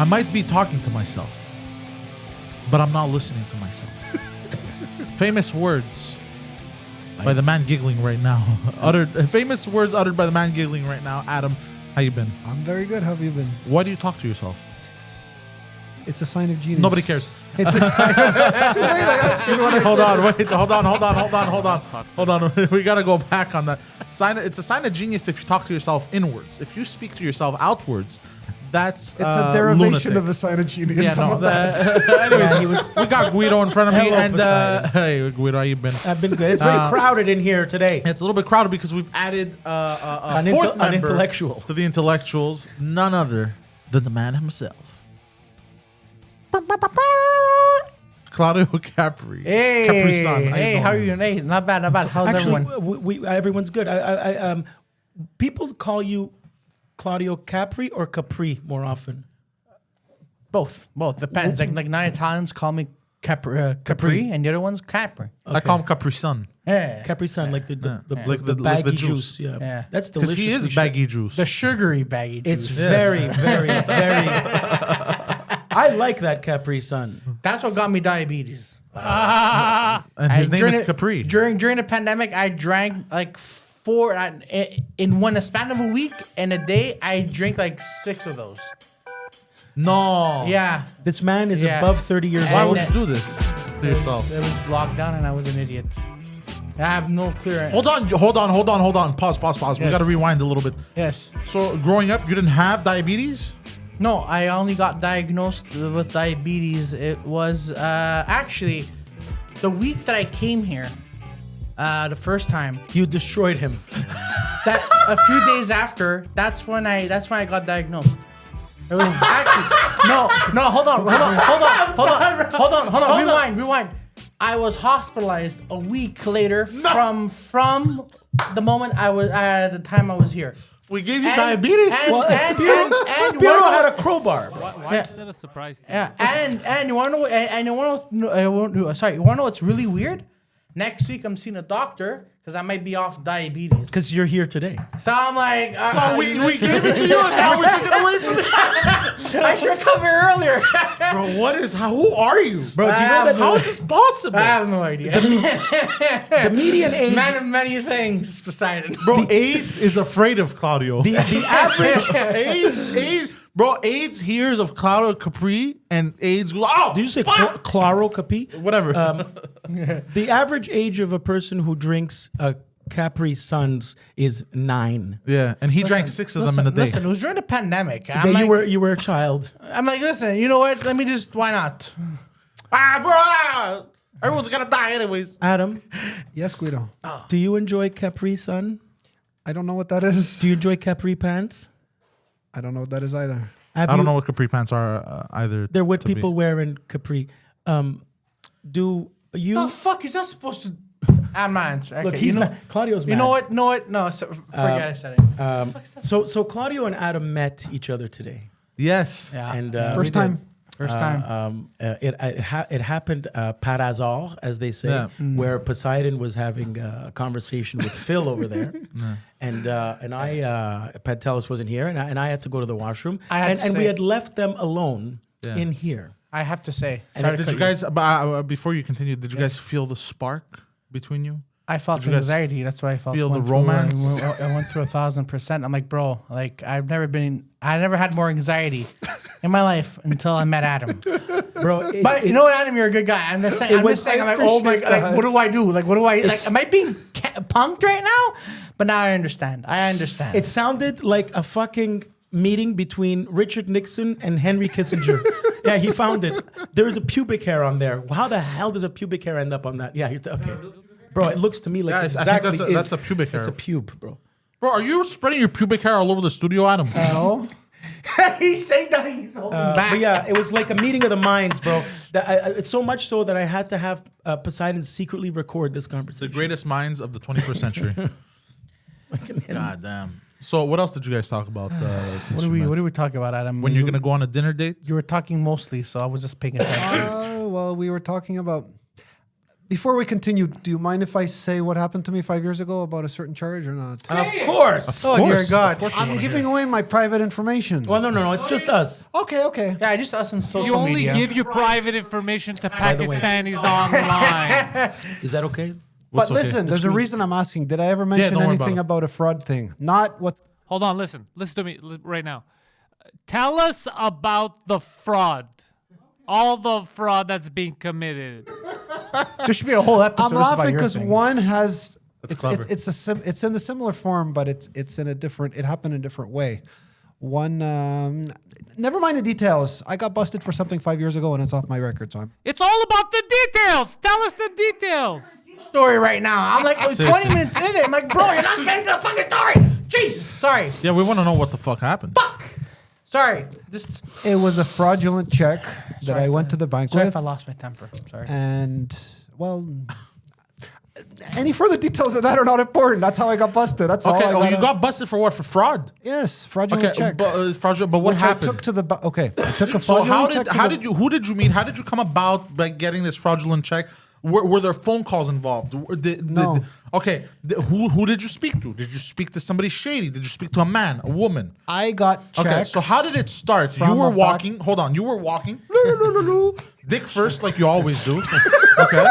might be talking to myself, but I'm not listening to myself. Famous words by the man giggling right now. Famous words uttered by the man giggling right now. Adam, how you been? I'm very good. How have you been? Why do you talk to yourself? It's a sign of genius. Nobody cares. It's a sign of... Too late, I asked you what I Hold did. on, wait, hold on. We gotta go back on that. It's a sign of genius if you talk to yourself inwards. If you speak to yourself outwards, that's It's a derivation lunatic. of a sign of genius. Yeah, How no. about that? Anyways, we got Guido in front of me, Hello, and Poseidon. hey, Guido, how you been? I've been good. It's very crowded in here today. It's a little bit crowded because we've added a An fourth member intellectual. to the intellectuals, none other than the man himself. Claudio Capri. Hey, Capri Sun. how are you? Hey, not bad. How's Actually, everyone? everyone's good. People call you Claudio Capri or Capri more often. Both. Depends. Like 9 Italians call me Capri, and the other one's Capri. I call him Capri Sun. Yeah. Capri Sun, like the Like the baggy juice. juice. Yeah. Yeah. That's Because delicious. he is baggy juice. The sugary baggy juice. It's very, very, very. I like that Capri Sun. That's what got me diabetes. And his name is Capri. During the pandemic, I drank like 4 in a span of a week and a day. I drank like 6 of those. No. Yeah. This man is Yeah. above 30 years Why old. would you do this to yourself? It was lockdown and I was an idiot. I have no clear. Hold on. Pause. We Yes. got to rewind a little bit. Yes. So, growing up, you didn't have diabetes? No, I only got diagnosed with diabetes. It was actually the week that I came here, the first time. You destroyed him. That a few days after, that's when I got diagnosed. It was actually no. Hold on. Rewind. I was hospitalized a week later from the moment at the time I was here. We gave you diabetes? Spiro had a crowbar. Why is that a surprise to you? Yeah, and you wanna know? Sorry, you wanna know what's really weird? Next week I'm seeing a doctor because I might be off diabetes. Because you're here today. So I'm like, So we gave it to you and now we took it away from you. I should come here earlier. Bro, who are you? Bro, do you know that How is this possible? I have no idea. the median age... Man of many things, Poseidon. Bro, AIDS is afraid of Claudio. The average... AIDS, bro, AIDS hears of Claudio Capri and AIDS goes, oh, Did you say fuck! Claro Capi? Whatever. The average age of a person who drinks a Capri Suns is 9. yeah, and he drank 6 of them in a day. Listen, it was during the pandemic. Yeah, you were a child. I'm like, listen, you know what? Let me just, why not? Bro, everyone's gonna die anyways. Adam, Yes, Guido. do you enjoy Capri Sun? I don't know what that is. Do you enjoy Capri pants? I don't know what that is either. Have I don't you- know what Capri pants are either. They're what to be. people wear in Capri. Do you... The fuck is that supposed to? I'm not answering. Look, Okay, he's you know, mad. Claudio's mad. you know what? No, forget I said it. So Claudio and Adam met each other today. Yes. Yeah. And First time. First time. It happened par hasard, as they say, Yeah. where Poseidon was having a conversation with Phil over there, and I Pantelis wasn't here, and I had to go to the washroom, I had to and we say- had left them alone Yeah. in here. I have to say. And Sorry to did cut you guys, before you continue, did you guys feel the spark between you? I felt Did you guys anxiety. That's what I felt. feel the Went through- romance? I went through 1,000%. I'm like, bro, like I never had more anxiety in my life until I met Adam. Bro, But you know what, Adam, you're a good guy. I'm just saying. I I'm like, oh my, appreciate like, what do I do? Like, what do I like? Am I being punked right now? But now I understand. it sounded like a fucking meeting between Richard Nixon and Henry Kissinger. Yeah, he found it. There is a pubic hair on there. How the hell does a pubic hair end up on that? Yeah, okay. Bro, it looks to me like Guys, exactly I think that's a pubic hair. It's a pube, bro. Bro, are you spreading your pubic hair all over the studio, Adam? No. He's saying that he's holding back. But yeah, it was like a meeting of the minds, bro. It's so much so that I had to have Poseidon secretly record this The conversation. greatest minds of the 21st century. God damn. So what else did you guys talk about since What you met? are we talking about, Adam? When you're gonna go on a dinner date? You were talking mostly, so I was just paying attention. Well, we were talking about Before we continue, do you mind if I say what happened to me 5 years ago about a certain charge or not? Of course. Oh dear God. I'm giving away my private information. Well, no. It's just us. Okay. Yeah, just us on social You only media. give your private information to Pakistanis online. Is that okay? What's But okay? listen, there's a reason I'm asking. Did I ever mention don't worry anything about about a fraud thing? Not what. Hold on, listen to me right now. Tell us about the fraud. All the fraud that's being committed. There should be a whole episode. I'm just about laughing your because thing. one has. That's clever. It's in the similar form, but it's in a different. It happened in a different way. One. Never mind the details. I got busted for something 5 years ago, and it's off my record. So I'm. It's all about the details. Tell us the details. Story right now. I'm like 20 minutes in it. I'm like, bro, you're not getting the fucking story. Jesus, sorry. Yeah, we want to know what the fuck happened. Sorry. Just It was a fraudulent check that Sorry I for went that. to the bank sorry with, if I lost my temper. Sorry. and well. Any further details of that are not important. That's how I got busted. That's all Okay, I you got busted for what? For fraud? Yes, fraudulent check. Fraudulent. But what which I happened? took to the okay. I took a So fraudulent check. who did you meet? How did you come about by getting this fraudulent check? Were there phone calls involved? No. Who did you speak to? Did you speak to somebody shady? Did you speak to a man, a woman? I got checks. Okay, so how did it start? You from were a back- walking. Hold on, you were walking. Dick first, like you always do. Okay.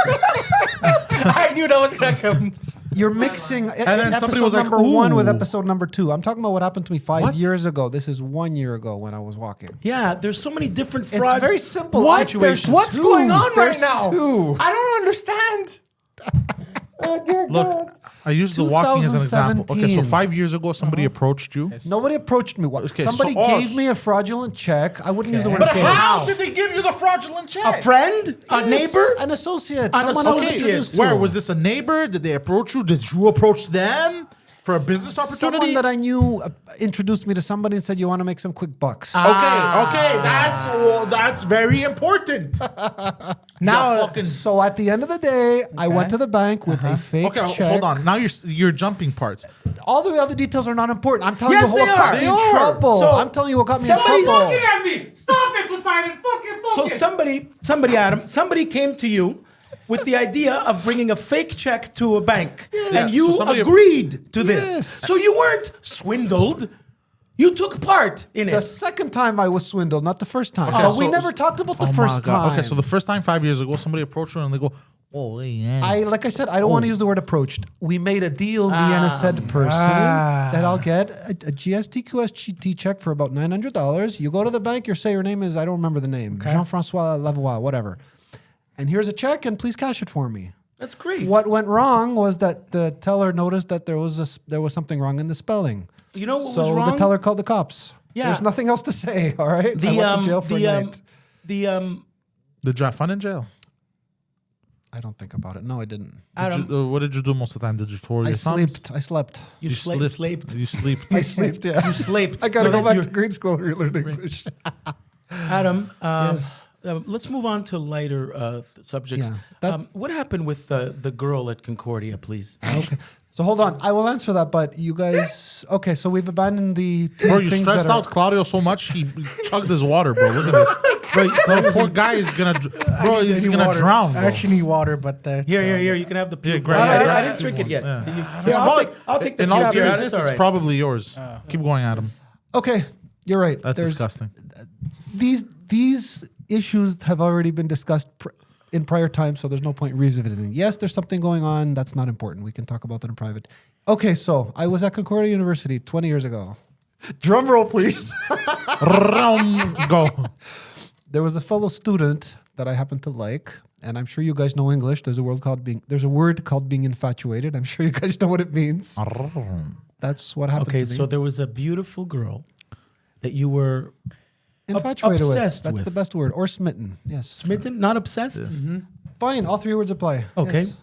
I knew that was gonna come. You're mixing then somebody episode was like, number 1 with "Ooh." episode number 2. I'm talking about what happened to me 5 What? years ago. This is 1 year ago when I was walking. Yeah, there's so many different It's fraud. very simple What? situations. What's going on right There's now? 2. I don't understand. Look, I use the walking as an example. Okay, so 2017. 5 years ago, somebody approached you. Nobody approached me. Okay, Somebody so gave us- me a fraudulent check. I wouldn't use the word But okay. how did they give you the fraudulent check? A friend? A neighbor? An associate. An Someone I was associate. introduced to. Where was this a neighbor? Did they approach you? Did you approach them for a business opportunity? Someone that I knew introduced me to somebody and said, "You want to make some quick bucks." Okay, that's very important. Now, fucking So at the end of the day, I went to the bank with a fake okay. check. Hold on. Now you're jumping parts. All the other details are not important. I'm telling Yes, you what they got are. me They in are. trouble. So, I'm telling you what got me in somebody- trouble. Looking at me. Stop it, Poseidon. Fucking So focus. somebody came to you with the idea of bringing a fake check to a bank, and you So somebody- agreed to this. Yes. So you weren't swindled. You took part in The it. second time I was swindled, not the first time. Okay, But so- we never talked about the Oh my first God. time. Okay, so the first time 5 years ago, somebody approached you and they go, "Oh, yeah." Like I said, I don't want to use the word approached. We made a deal, me and a said person, that I'll get a GST-QST check for about $900. You go to the bank, you say your name is, I don't remember the name, Jean-François Lavoie, whatever. And here's a check, and please cash it for me. That's great. What went wrong was that the teller noticed that there was something wrong in the spelling. You know what So was wrong? the teller called the cops. Yeah. There's nothing else to say, all right? I went to jail for a night. Did you have fun in jail? I don't think about it. No, I didn't. What did you do most of the time? Did you twirl I your thumbs? slept. I slept. You slept. slept. You slept. I slept, yeah. You slept. I gotta No, go that back you're- to grade school to learn English. Adam, Yes. let's move on to lighter subjects. Yeah, that- What happened with the girl at Concordia, please? Okay. So hold on. I will answer that, but you guys... Okay, so we've abandoned the two Bro, you things stressed that are... out Claudio so much he chugged his water, bro. Look at this. Bro, the poor guy is gonna, he's gonna drown, bro. I actually need water, but Here. You can have the puke. great. I Yeah, didn't drink it yet. Yeah. Here, Probably- I'll take the In all puke. Yeah, seriousness, that's all it's right. probably yours. Keep going, Adam. Okay, you're right. That's There's- disgusting. These issues have already been discussed in prior times, so there's no point revisiting. Yes, there's something going on. That's not important. We can talk about that in private. Okay, so I was at Concordia University 20 years ago. Drum roll, please. Go. There was a fellow student that I happened to like, and I'm sure you guys know English. There's a word called being infatuated. I'm sure you guys know what it means. That's what happened Okay, to me. so there was a beautiful girl that you were Infatuated with. obsessed That's with. the best word. Or smitten. Yes. smitten, not obsessed. Fine. All three words apply. Okay. Yes.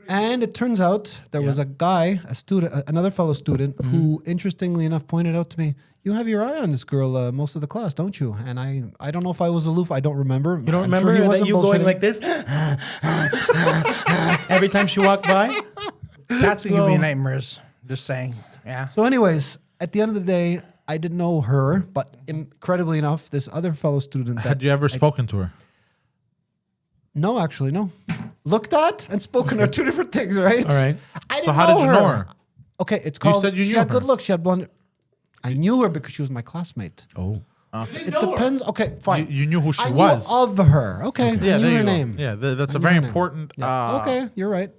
And it turns out there was a guy, a student, another fellow student, who, interestingly enough, pointed out to me, "You have your eye on this girl most of the class, don't you?" And I don't know if I was aloof. I don't remember. You don't remember that you going like this every time she walked by? That's what give you nightmares. Just saying. Yeah. So, anyways, at the end of the day, I didn't know her, but incredibly enough, this other fellow student. Had you ever spoken to her? No, actually, no. looked at and spoken are two different things, right? All right. I didn't So how know did you know her? Okay, it's called. said you she knew had her. good looks. She had blonde. I knew her because she was my classmate. Oh. It depends. Okay, fine. You knew who she I was. knew of her. Okay, Yeah, I knew there her you go. name. Yeah, that's a I knew very her name. important. Okay, you're right.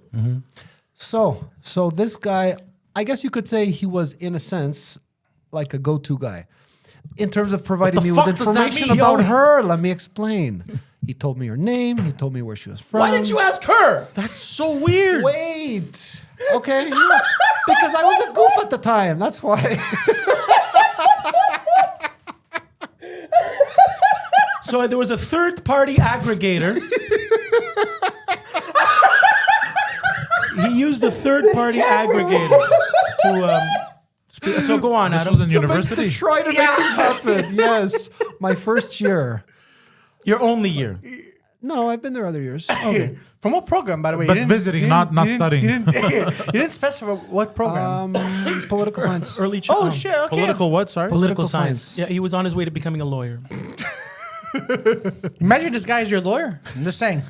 So this guy, I guess you could say he was, in a sense, like a go-to guy. In terms of providing What the me with fuck does that information mean? about Yo. her, let me explain. He told me her name. He told me where she was from. Why didn't you ask her? That's so weird. Wait. Okay. Because I was a goof at the time. That's why. So there was a third-party aggregator. He used a third-party aggregator to. So go on, This Adam. was in To university. try to make this happen. Yes. My first year. Your only year. No, I've been there other years. Okay. From what program, by the way? But You didn't- visiting, you didn't- not you didn't- studying. You didn't specify what program. Political science. Early Oh shit! Okay. Political what? Sorry. Political Political science. science. Yeah, he was on his way to becoming a lawyer. Imagine this guy is your lawyer. I'm just saying.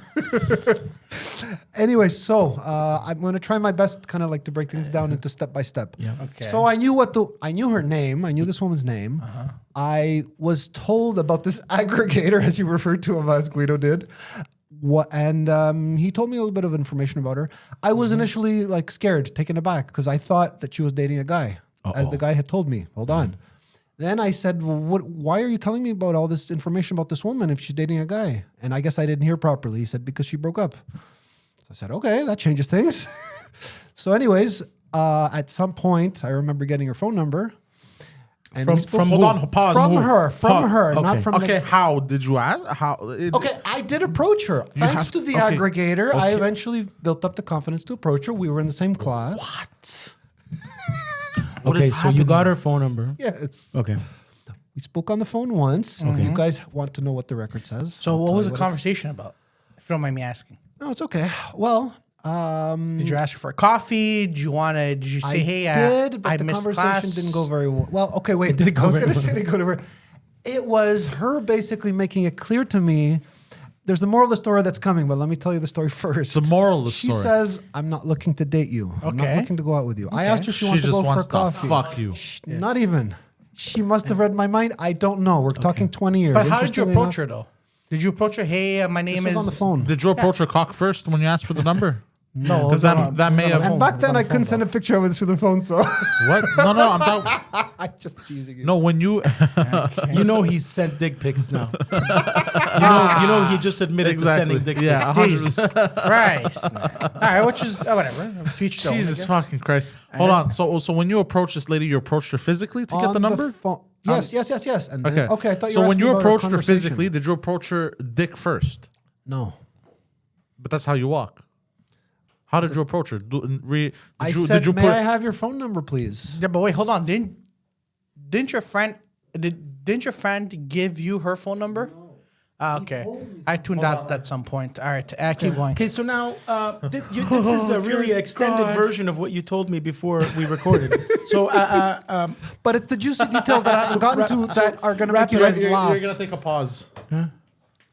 Anyway, so I'm going to try my best, kind of like to break things down into step by step. Yeah. Okay. So I knew her name. I knew this woman's name. I was told about this aggregator, as you referred to him as Guido did. And he told me a little bit of information about her. I was initially like scared, taken aback, because I thought that she was dating a guy, as the guy had told me. Hold on. Then I said, well, why are you telling me about all this information about this woman if she's dating a guy? And I guess I didn't hear properly. He said, because she broke up. So I said, okay, that changes things. So anyways, at some point, I remember getting her phone number. And we spoke- Hold on. Pause. From Move. her, not Okay. from Okay. the... How did you ask? How? Okay, I did approach her. Thanks have- to the okay. aggregator, I Okay. eventually built up the confidence to approach her. We were in the same class. What? Okay, so you got her phone number. Yes. Okay. We spoke on the phone once. You guys want to know what the record says? So I'll what tell was you the it's- conversation about? If you don't mind me asking. No, it's okay. Well, Did you ask her for a coffee? Did you say, I hey, did, but I the missed conversation class? didn't go very well. Well, okay, wait. didn't go I was very going to say well. it didn't go very. It was her basically making it clear to me. There's the moral of the story that's coming, but let me tell you the story first. The moral of the She story. says, "I'm not looking to date you. I'm not Okay. looking to go out with you." I asked her if she She wanted to just go for a wants to coffee. fuck you. Not even. She must have read my mind. I don't know. We're talking 20 years. But how did you Interestingly approach enough, her though? Did you approach her? Hey, my name This is was on the phone. Did you approach her cock first when you asked for the number? No, Because that may have. and back then I couldn't send a picture of it through the phone, so What? No, I'm talking. I'm just teasing you. No, when you. You know he's sent dick pics now. you know he just admitted to sending dick pics. Yeah, 100%. Jesus Christ. Man. All right, which is whatever. Each their own, I Jesus guess. fucking Christ. Hold on. So when you approached this lady, you approached her physically to get On the number? phone. Yes. And then, Okay. okay, I thought you So were when asking you about our approached her conversation. physically, did you approach her dick first? No. But that's how you walk. How did you approach her? I said, may I have your phone number, please? Yeah, but wait, hold on. Didn't your friend give you her phone number? Okay. I tuned out at some point. All right, keep going. Okay, so now this is a really extended version of what you told me before we recorded. So, But it's the juicy details that I haven't gotten to that are going to make you guys laugh. You're gonna take a pause.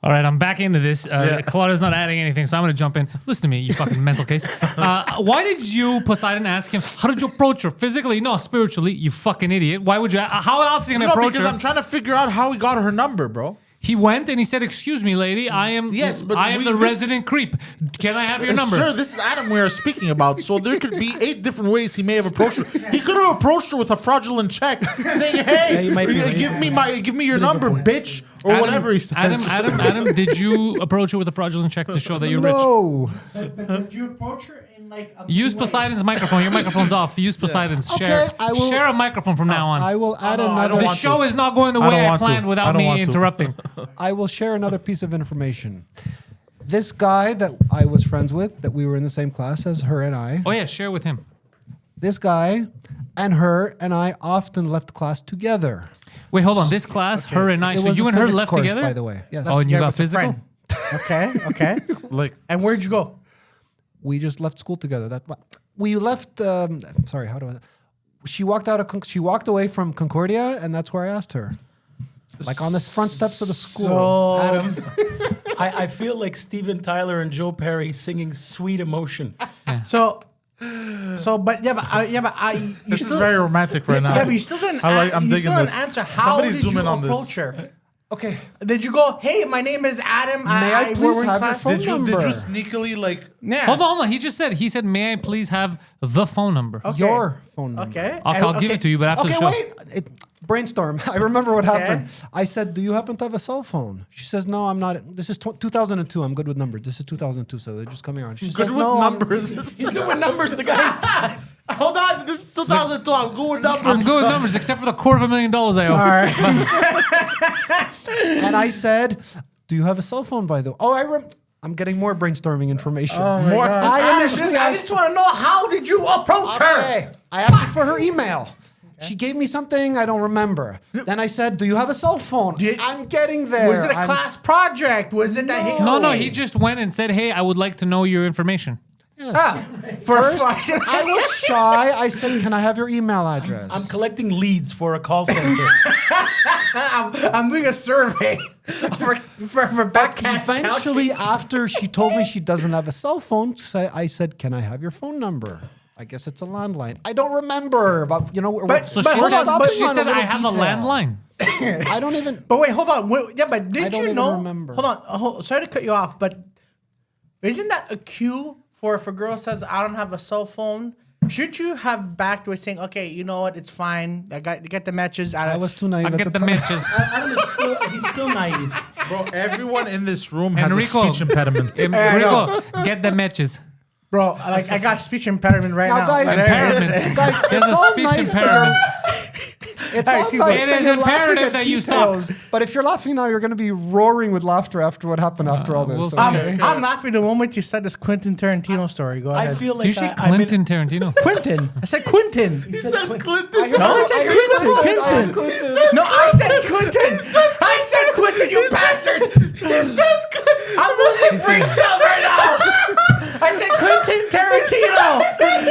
All right, I'm back into this. Claudia's not adding anything, so I'm going to jump in. Listen to me, you fucking mental case. Why did you, Poseidon, ask him, how did you approach her? Physically? No, spiritually, you fucking idiot. Why would you? How else is he going to No, approach because her? I'm trying to figure out how he got her number, bro. He went and he said, excuse me, lady, I am but I am the this- resident creep. Can I have your number? Sir, this is Adam we are speaking about. So there could be 8 different ways he may have approached her. He could have approached her with a fraudulent check, saying, "Hey, he might be right. give me your number, bitch," or whatever he says. Adam, did you approach her with a fraudulent check to show that you're rich? No. Did you approach her in like a Use Poseidon's microphone. Your microphone's off. Use Poseidon's. Okay, I will- share a microphone from now on. I will add I another. don't The want show to. is not going the I don't way I want to. planned I without don't me want to. interrupting. I will share another piece of information. This guy that I was friends with, that we were in the same class as her and I, Oh yeah, share with him. this guy and her and I often left class together. Wait, hold on. This class, her and I. It So was you a and her physics left course, together? by the way. Yes. Oh, and you Yeah, got with a physical? friend. Okay. Like, And where'd you go? We just left school together. We left. Sorry, how do I? She walked out of. She walked away from Concordia, and that's where I asked her. Like on the front steps of the school. So, I feel like Steven Tyler and Joe Perry singing "Sweet Emotion." So, but you This is still, very romantic right now. Yeah, but you still didn't. I'm you digging still didn't this. answer. How Somebody did zoom you in on this. approach her? Okay. Did you go, hey, my name is Adam. May I please we're in have your class." phone Did you number? sneakily like? Yeah. Hold on. He said, may I please have the phone number? Okay. Your phone number. Okay. I'll give it to you, but after Okay, the show. wait. Brainstorm. I remember what happened. I said, "Do you happen to have a cell phone?" She says, "No, I'm not. This is 2002. I'm good with numbers. This is 2002, so they're just coming around." She Good says, with "No, numbers. He's good with numbers. The guy. Hold on, this is 2002. I'm good with numbers. I'm good with numbers, except for the $250,000 I owe. All right. And I said, "Do you have a cell phone, by the way?" Oh, I'm getting more brainstorming information. More. I initially I asked just want to know, how did you approach her? Okay. I asked her for her email. She gave me something I don't remember. Then I said, "Do you have a cell phone?" I'm getting there. Was it a I'm- class project? Was it that? No, he just went and said, hey, I would like to know your information. First, I was shy. I said, "Can I have your email address?" I'm collecting leads for a call center. I'm doing a survey for backcast Eventually, couching. after she told me she doesn't have a cell phone, I said, "Can I have your phone number?" I guess it's a landline. I don't remember, but So But she hold said, on, but she said I have a landline. I don't even. But wait, hold on. Yeah, but I did don't you even know? remember. Hold on. Sorry to cut you off, but isn't that a cue for if a girl says, "I don't have a cell phone"? Shouldn't you have backed with saying, "Okay, you know what? It's fine. I get the matches." I was too naive I at get the time. matches. Adam is he's still naive. Bro, everyone in this room has Enrico. a speech impediment. Rico, get the matches. Bro, like I got speech impairment right Now, now. guys, Like, there it is. Impairment. Guys, There's it's a all speech nice that impairment. It's all excuse nice me. It that is you're laughing imperative at that you stop. details, but if you're laughing now, you're going to be roaring with laughter after what happened after all this. we'll see. okay? I'm laughing the moment you said this Quentin Tarantino story. Go ahead. I feel Do like you see I'm in- Clinton Tarantino? Quentin. I said Quentin. He said Clinton. No, I said Quentin. No, I said Quentin. I said Quentin, you bastards. I'm losing brain cells right now. I said Quentin Tarantino.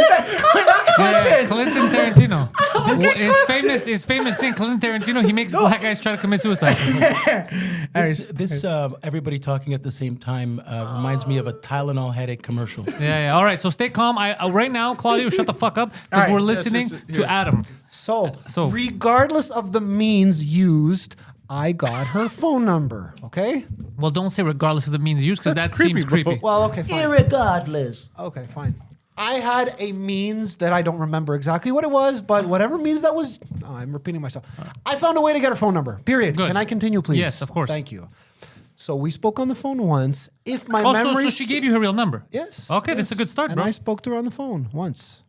That's not Yeah, Quentin. Clinton Tarantino. His famous thing, Clinton Tarantino, he makes black guys try to commit suicide. This everybody talking at the same time reminds me of a Tylenol headache commercial. Yeah. All right, so stay calm. Right now, Claudio, shut the fuck up because right. we're listening to Adam. So, So- regardless of the means used, I got her phone number. Okay. Well, don't say regardless of the means used because that That's creepy, seems bro. creepy. Well, okay, fine. Irregardless. Okay, fine. I had a means that I don't remember exactly what it was, but whatever means that was, I'm repeating myself. I found a way to get her phone number. Period. Good. Can I continue, please? Yes, of course. Thank you. So we spoke on the phone once. If my Also, memory, so she gave you her real number. yes. Okay, yes. this is a good start, and bro. I spoke to her on the phone once.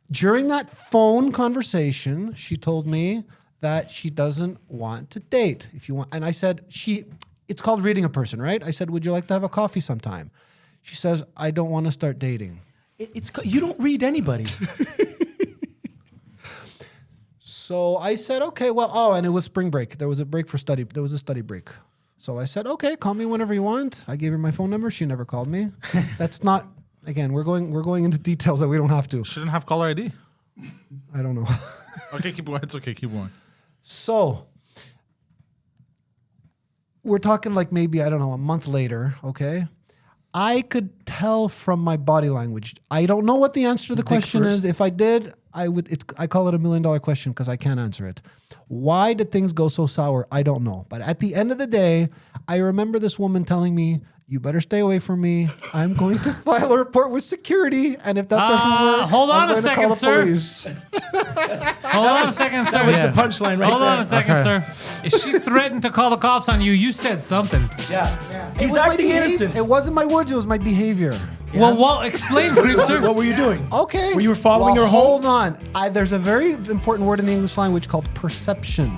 During that phone conversation, she told me that she doesn't want to date. If you want, and I said, it's called reading a person, right? I said, "Would you like to have a coffee sometime?" She says, "I don't want to start dating." You don't read anybody. So I said, "Okay, well, and it was spring break. There was a break for study. There was a study break." So I said, "Okay, call me whenever you want." I gave her my phone number. She never called me. That's not, again, we're going into details that we don't have to. Shouldn't have caller ID. I don't know. Okay, keep going. It's okay, keep going. So we're talking like maybe, I don't know, a month later, okay? I could tell from my body language. I don't know what the answer to the question is. If I did, I call it $1 million question because I can't answer it. Why did things go so sour? I don't know. But at the end of the day, I remember this woman telling me, "You better stay away from me. I'm going to file a report with security. And if that doesn't work, hold on I'm a going to second, call the sir. police." Hold on a second, sir. That was the punchline right Hold there. on a second, sir. If she threatened to call the cops on you, you said something. Yeah. It He's was my acting innocent. It wasn't my words. It was my behavior. Well, explain, Creepster. What were you doing? Okay. Were you following her home? Hold on. There's a very important word in the English language called perception.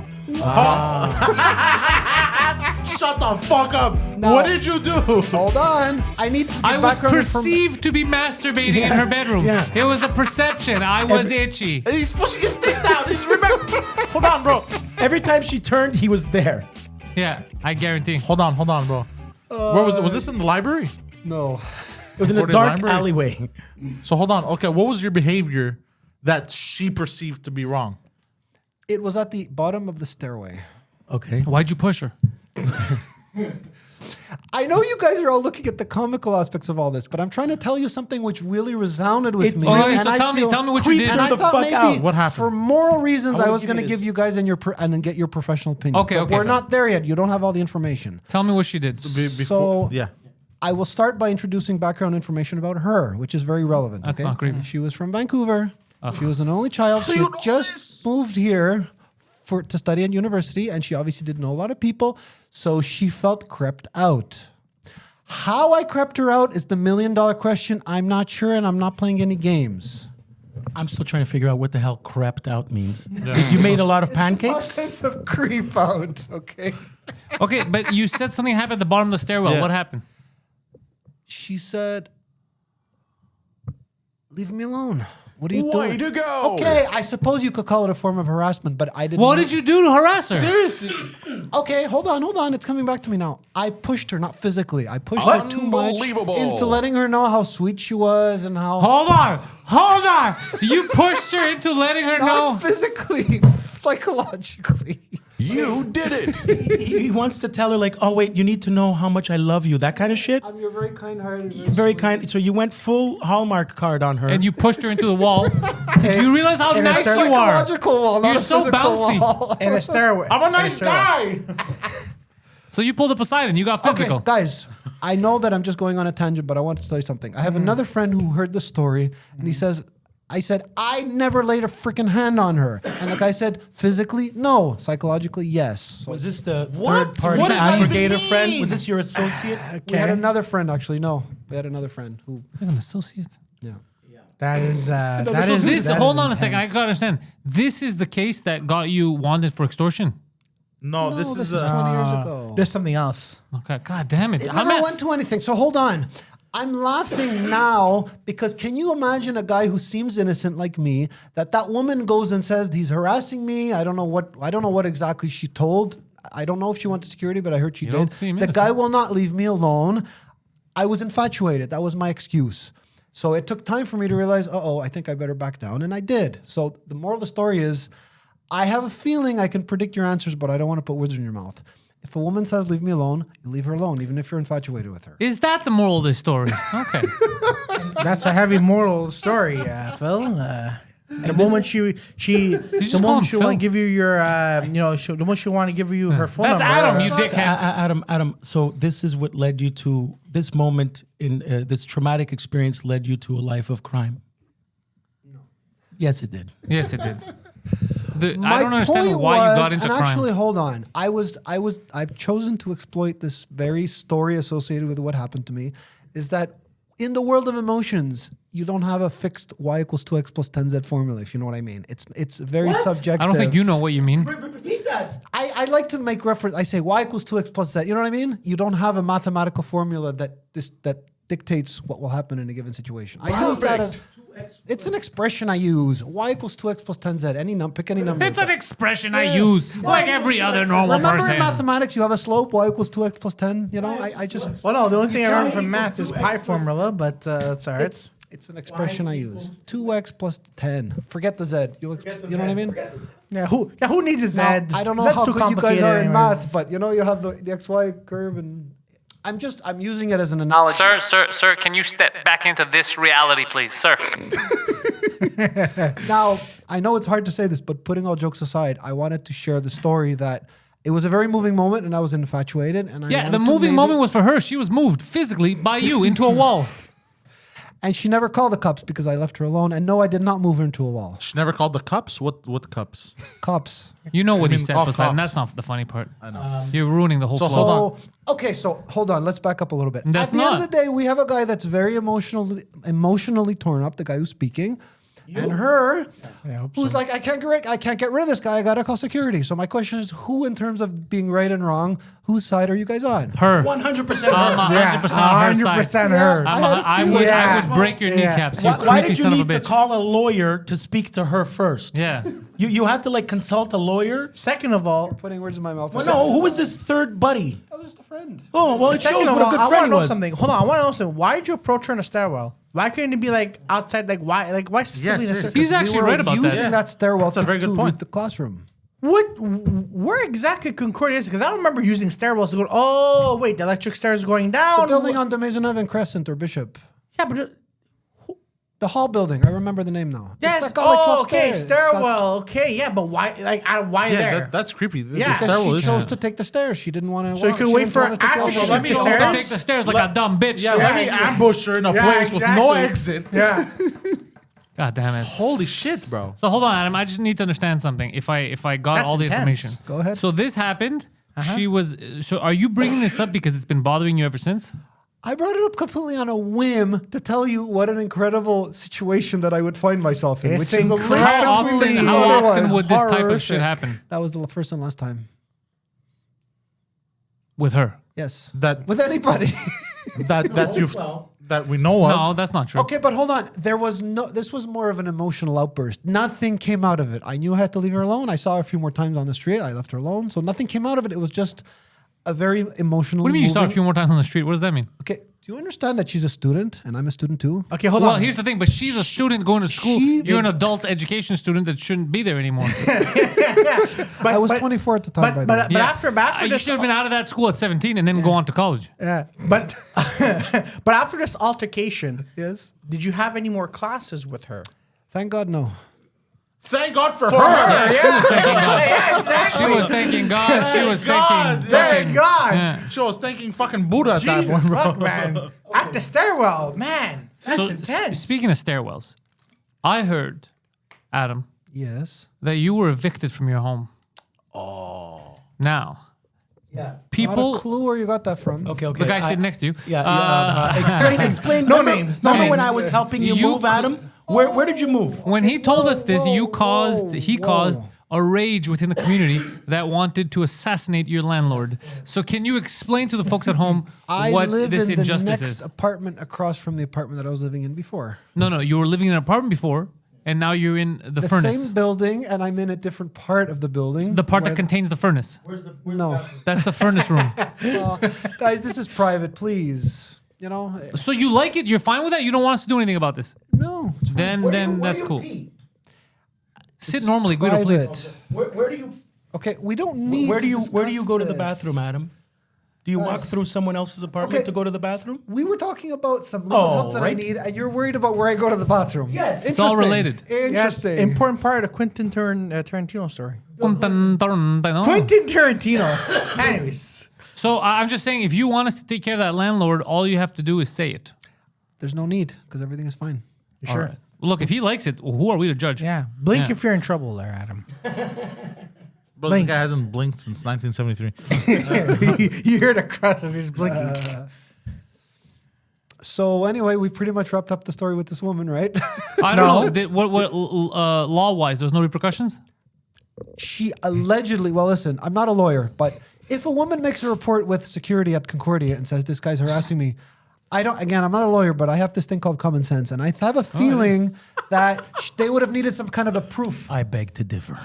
Shut the fuck up. No. What did you do? Hold on. I need to give I was background information. perceived to be masturbating in her bedroom. Yeah. It was a perception. I was itchy. And he's pushing his stick down. He's remember. Hold on, bro. Every time she turned, he was there. Yeah, I guarantee. Hold on, bro. Where was it? Was this in the library? No. It was in a Concordia dark library? alleyway. So hold on. Okay, what was your behavior that she perceived to be wrong? It was at the bottom of the stairway. Okay. Why'd you push her? I know you guys are all looking at the comical aspects of all this, but I'm trying to tell you something which really resounded with me. Oh, and so I tell me feel what you did. And I the thought fuck maybe out. What happened? for moral reasons, I I would was give going to you give this. you guys and then get your professional opinion. Okay, So okay. we're not there yet. You don't have all the information. Tell me what she did. So yeah. I will start by introducing background information about her, which is very relevant. That's okay? not creepy. She was from Vancouver. She was an only child. She had just moved here to study at university, and she obviously didn't know a lot of people, so she felt crept out. How I crept her out is the $1 million question. I'm not sure, and I'm not playing any games. I'm still trying to figure out what the hell crept out means. You made a lot of pancakes? Sense of creep out, okay? Okay, but you said something happened at the bottom of the stairwell. Yeah. What happened? She said, "Leave me alone. What are you Way doing?" to go. Okay, I suppose you could call it a form of harassment, but I didn't. What did you do to harass her? Seriously. Okay, hold on. It's coming back to me now. I pushed her, not physically. I pushed her too much Unbelievable. into letting her know how sweet she was and how. Hold on. You pushed her into letting her know. Not physically, psychologically. You did it. He wants to tell her, like, oh, wait, you need to know how much I love you. That kind of shit. You're very kind-hearted. Very kind. So you went full Hallmark card on her. And you pushed her into the wall. Do you realize how And nice it's a you are? psychological wall, not You're a so physical bouncy. wall. In a stairway. I'm a nice guy. So you pulled a Poseidon. You got physical. Okay, guys, I know that I'm just going on a tangent, but I want to tell you something. I have another friend who heard the story, and he says, I said, I never laid a freaking hand on her. And the guy said, physically, no. Psychologically, yes. So was this the What? third-party What does that even aggregator mean? friend? Was this your associate? we had another friend, actually. No, we had another friend who, You're an associate. yeah. That is. That So is. this, that hold is on a second. I intense. gotta understand. This is the case that got you wanted for extortion. No, No, this is 20 years ago. There's something else. Okay. God damn it. It How never ma- went to anything. So hold on. I'm laughing now because can you imagine a guy who seems innocent like me that woman goes and says he's harassing me? I don't know what exactly she told. I don't know if she went to security, but I heard she You did. don't seem The guy innocent. will not leave me alone. I was infatuated. That was my excuse. So it took time for me to realize, I think I better back down, and I did. So the moral of the story is, I have a feeling I can predict your answers, but I don't want to put words in your mouth. If a woman says leave me alone, you leave her alone, even if you're infatuated with her. Is that the moral of this story? Okay. That's a heavy moral story, Phil. The moment she just the call him moment she want Phil? to give you your, the moment she want to give you her phone That's number. Adam, you So, dickhead. Adam, so this is what led you to this moment in this traumatic experience led you to a life of crime? No. Yes, it did. Yes, it did. I My don't understand point why you got was- into and crime. actually, hold on. I've chosen to exploit this very story associated with what happened to me. Is that in the world of emotions, you don't have a fixed y equals 2x plus 10z formula, if you know what I mean. It's very subjective. I don't think you know what you mean. Repeat that. I like to make reference. I say y equals 2x plus z. You know what I mean? You don't have a mathematical formula that dictates what will happen in a given situation. I use that as it's an expression I use. Y equals 2x plus 10z. Pick any number. It's an expression I use, like every other normal Remember person. in mathematics, you have a slope, y equals 2x plus 10. You know, I just... Well, no, the only thing I learned from math is pi formula, but that's all right. It's an expression I use. 2x plus 10. Forget the z. You know what I mean? Yeah, who needs a Z? Now, I don't know Z's how too good you guys complicated are in anyways. math, but you know you have the xy curve and... I'm using it as an analogy. Sir, can you step back into this reality, please, sir? Now, I know it's hard to say this, but putting all jokes aside, I wanted to share the story that it was a very moving moment and I was infatuated. And I Yeah, wanted the to moving maybe- moment was for her. She was moved physically by you into a wall. And she never called the cops because I left her alone. And no, I did not move her into a wall. She never called the cups. What cups? Cops. You know what he mean, said, all Poseidon. cops. That's not the funny part. I know. You're ruining the whole So flow. hold on. Okay, so hold on. Let's back up a little bit. That's At the end not. of the day, we have a guy that's very emotionally torn up, the guy who's speaking. And her, I hope who's so. like, I can't get rid of this guy. I gotta call security. So my question is, who, in terms of being right and wrong, whose side are you guys on? Her. 100%. I'm 100% Yeah, on her side. 100% her. I would break your Yeah. kneecaps, you Why creepy did you son of a need to bitch. call a lawyer to speak to her first? Yeah. You had to like consult a lawyer? Second of all, Putting words in my mouth. Well, no, who was this third buddy? That was just a friend. Oh, well, it second shows of what all, a good I want friend to he know was. something. Hold on, I want to know something. Why did you approach her in a stairwell? Why couldn't it be like outside? Like why? Like why specifically? in a seriously. stairwell? He's actually right about using that. that stairwell a very to good point. leave the classroom. Where exactly Concordia is? Because I don't remember using stairwells to go. Oh wait, the electric stairs going down. The building on de Maisonneuve and Crescent or Bishop. Yeah, but The hall building. I remember the name now. yes. It's got like 12 okay, stairs. It's got- stairwell. Okay, yeah, but why? Like, why there? That's creepy. The Yeah. stairwell She is. chose to take the stairs. She didn't want to. So you could wait for after she took the She chose to stairs? take the stairs like a dumb bitch. Yeah, let me ambush her in a place with no exit. Yeah. God damn it. Holy shit, bro. So hold on, Adam. I just need to understand something. If I got That's all the intense. information. Go ahead. So this happened. She was. So are you bringing this up because it's been bothering you ever since? I brought it up completely on a whim to tell you what an incredible situation that I would find myself in, It's which is a link incredible. between the two How other often ones. would this type of Horrific. shit happen That was the first and last time. with her? Yes. That With anybody. that we know of. No, that's not true. Okay, but hold on. This was more of an emotional outburst. Nothing came out of it. I knew I had to leave her alone. I saw her a few more times on the street. I left her alone. So nothing came out of it. It was just a very emotional. What do you mean you saw her a few more times on the street? What does that mean? Okay, do you understand that she's a student and I'm a student too? Okay, hold Well, on. here's the thing, but she's a student going to school. She- You're an adult education student that shouldn't be there anymore. I was 24 at the time, by the way. But after You this, should have been out of that school at 17 and then go on to college. yeah. But but after this altercation, Yes. did you have any more classes with her? Thank God, no. Thank God for her. Yeah, she was thanking God. Yeah, exactly. She was thanking God. She was God, thanking. Thank God. Yeah. She was thanking fucking Buddha at that Jesus point, bro. fuck, man. At the stairwell, man. That's So, intense. speaking of stairwells, I heard, Adam, Yes. that you were evicted from your home. Oh. Now, Yeah. Not a people, clue where you got that from. Okay. the guy sitting next to you. Yeah. Explain. No names. No Remember when I was helping you, move, Adam? Where did you move? When he told us this, he caused whoa. a rage within the community that wanted to assassinate your landlord. So can you explain to the folks at home I what live this in the injustice next is? apartment across from the apartment that I was living in before. No, you were living in an apartment before, and now you're in the furnace. Same building, and I'm in a different part of the building. The part that where- contains the furnace. No. That's the furnace room. Guys, this is private, please. You know? So you like it? You're fine with that? You don't want us to do anything about this? No. It's Then that's cool. Sit normally, Guido, please. private. Where do you Okay, we don't need where do to you go to the discuss bathroom, this. Adam? Do you walk through someone else's apartment Okay. to go to the bathroom? We were talking about some little help that I right. need, and you're worried about where I go to the bathroom. Yes. It's all Interesting. related. Interesting. important part of Quentin Tarantino story. So Quentin Tarantino. Anyways. I'm just saying, if you want us to take care of that landlord, all you have to do is say it. There's no need because everything is fine. All right. Look, if he likes it, who are we to judge? Yeah. Blink Yeah. if you're in trouble there, Adam. Bro, this guy hasn't blinked since 1973. You hear the crust as he's blinking. So anyway, we pretty much wrapped up the story with this woman, right? I don't know. What law-wise, there's no repercussions? She allegedly, well, listen, I'm not a lawyer, but if a woman makes a report with security at Concordia and says this guy's harassing me, I'm not a lawyer, but I have this thing called common sense, and I have a feeling that they would have needed some kind of a proof. I beg to differ.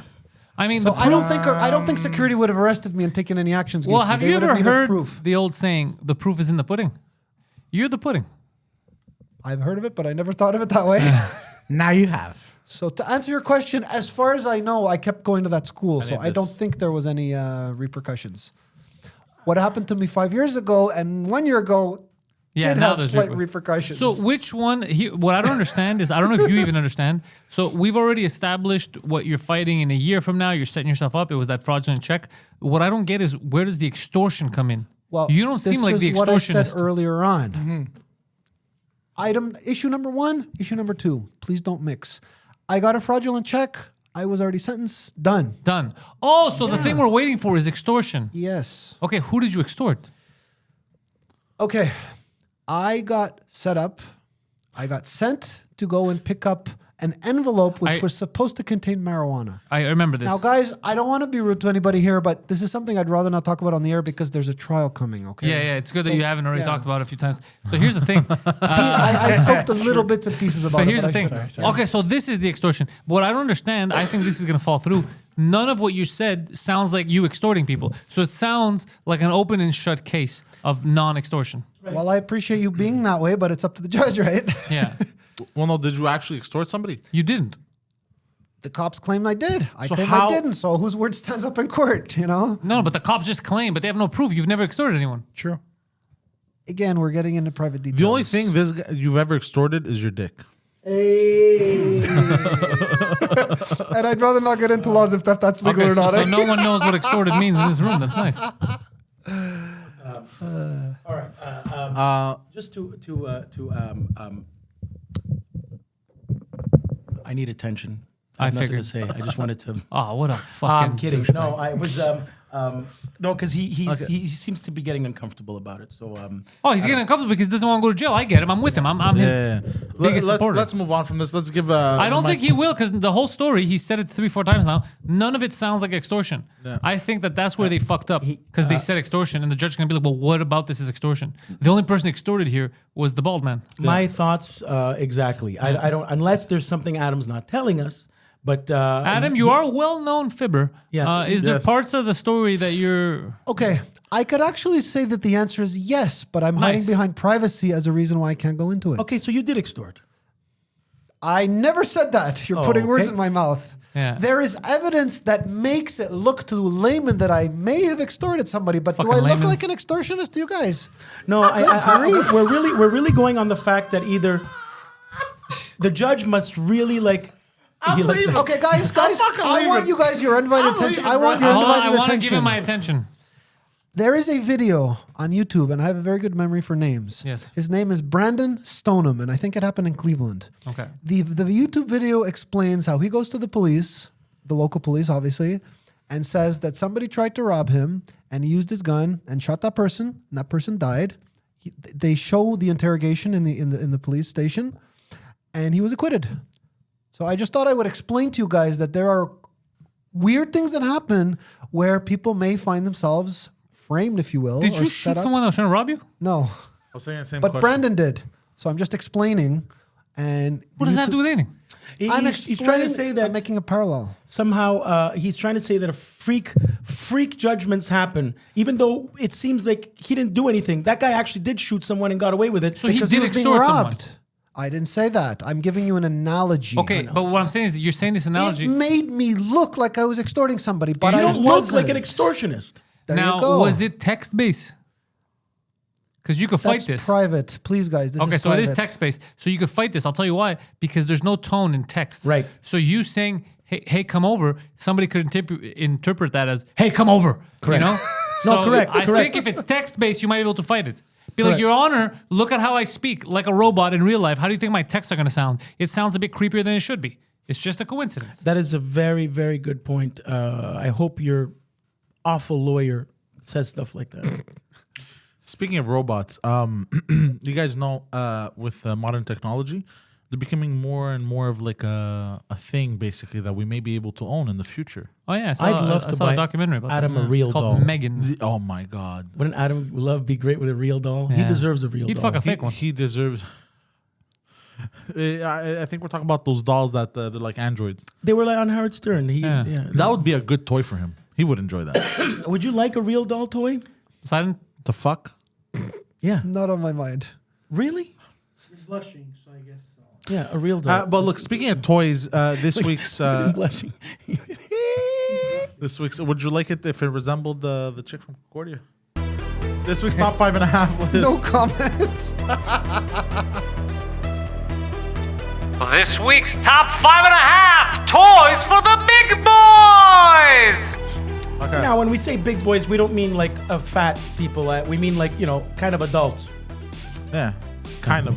I mean, So I don't think security would have arrested me and taken any actions against well, me. have They you would ever needed heard proof. the old saying, the proof is in the pudding? You're the pudding. I've heard of it, but I never thought of it that way. Now you have. So to answer your question, as far as I know, I kept going to that school, so I don't think there was any repercussions. What happened to me 5 years ago and 1 year ago did now have there's slight repercussions. So which one, what I don't understand is, I don't know if you even understand. So we've already established what you're fighting in a year from now. You're setting yourself up. It was that fraudulent check. What I don't get is, where does the extortion come in? Well, you don't seem like the This is what I extortionist. said earlier on. Issue number 1, issue number 2. Please don't mix. I got a fraudulent check. I was already sentenced. Done. Done. Oh, so the thing we're waiting for is extortion. Yes. Okay, who did you extort? Okay. I got set up. I got sent to go and pick up an envelope which was supposed to contain marijuana. I remember this. Now, guys, I don't want to be rude to anybody here, but this is something I'd rather not talk about on the air because there's a trial coming, okay? Yeah, it's good that you haven't already yeah. talked about it a few times. So here's the thing. I spoke the little bits and pieces about But it. here's the thing. Sorry. Okay, so this is the extortion. What I don't understand, I think this is going to fall through. None of what you said sounds like you extorting people. So it sounds like an open and shut case of non-extortion. Well, I appreciate you being that way, but it's up to the judge, right? Yeah. Well, no, did you actually extort somebody? You didn't. The cops claim I did. I So claim how- I didn't. So whose word stands up in court, you know? No, but the cops just claim, but they have no proof. You've never extorted anyone. True. Again, we're getting into private details. The only thing this guy, you've ever extorted is your dick. Hey. And I'd rather not get into laws if that's legal Okay, or not. so no one knows what extorted means in this room. That's nice. All right. Just to I need attention. I have nothing to say. I just wanted to. Oh, what a fucking. I'm kidding. douchebag. No, I was no, because he seems to be getting uncomfortable about it. So Oh, he's getting uncomfortable because he doesn't want to go to jail. I get him. I'm with him. I'm his biggest supporter. Let's move on from this. Let's give. I don't think he will because the whole story, he said it 3-4 times now. None of it sounds like extortion. Yeah. I think that's where they fucked up because they said extortion, and the judge is gonna be like, "Well, what about this is extortion?" The only person extorted here was the bald man. my thoughts exactly. I don't unless there's something Adam's not telling us. But Adam, you are a well-known fibber. Yeah. Is there Yes. parts of the story that you're? Okay, I could actually say that the answer is yes, but I'm hiding Nice. behind privacy as a reason why I can't go into it. Okay, so you did extort. I never said that. You're putting words okay. in my mouth. Yeah. There is evidence that makes it look to layman that I may have extorted somebody, but do Fucking I look layman's. like an extortionist to you guys? No, we're really going on the fact that either the judge must really like. Okay, guys, I want you guys your undivided attention. I want your Hold on, I undivided want to give him attention. my attention. There is a video on YouTube, and I have a very good memory for names. Yes. His name is Brandon Stoneham, and I think it happened in Cleveland. Okay. The YouTube video explains how he goes to the police, the local police, obviously, and says that somebody tried to rob him, and he used his gun and shot that person, and that person died. They show the interrogation in the police station, and he was acquitted. So I just thought I would explain to you guys that there are weird things that happen where people may find themselves framed, if you will. Did or you set shoot up. someone that was trying to rob you? No, I was saying the same but question. Brandon did. So I'm just explaining. And What does that have to do with anything? He's trying to say that I'm making a parallel. somehow he's trying to say that freak judgments happen, even though it seems like he didn't do anything. That guy actually did shoot someone and got away with it. So he Because did was being extort someone. robbed. I didn't say that. I'm giving you an analogy. Okay, but what I'm saying is that you're saying this analogy. It made me look like I was extorting somebody, but you I don't wasn't. look like an extortionist. There Now, you go. was it text-based? Because you could fight That's this. private. Please, guys. This Okay, is so it is private. text-based. So you could fight this. I'll tell you why. Because there's no tone in text. Right. So you saying, hey, come over, somebody could interpret that as, hey, come over. Correct. You know? No, So correct, I correct. think if it's text-based, you might be able to fight it. Be like, Correct. Your Honor, look at how I speak like a robot in real life. How do you think my texts are going to sound? It sounds a bit creepier than it should be. It's just a coincidence. That is a very, very good point. I hope your awful lawyer says stuff like that. Speaking of robots, you guys know with modern technology, they're becoming more and more of like a thing, basically, that we may be able to own in the future. Oh, yeah. I'd love I to saw buy a documentary about Adam that. a real It's called doll. Megan. Oh my God. Wouldn't Adam Love be great with a real doll? He Yeah. deserves a real He'd doll. fuck a fake one. He deserves. I think we're talking about those dolls that they're like androids. They were like on Howard Stern. Yeah. That would be a good toy for him. He would enjoy that. Would you like a real doll toy? Poseidon? To fuck? Yeah. Not on my mind. Really? You're blushing, so I guess so. Yeah, a real doll. But look, speaking of toys, this week's I'm blushing. would you like it if it resembled the chick from Concordia? This week's top 5.5 list. No comment. This week's top 5.5 toys for the big boys. Okay. Now, when we say big boys, we don't mean like fat people. We mean like, kind of adults. Yeah, kind of.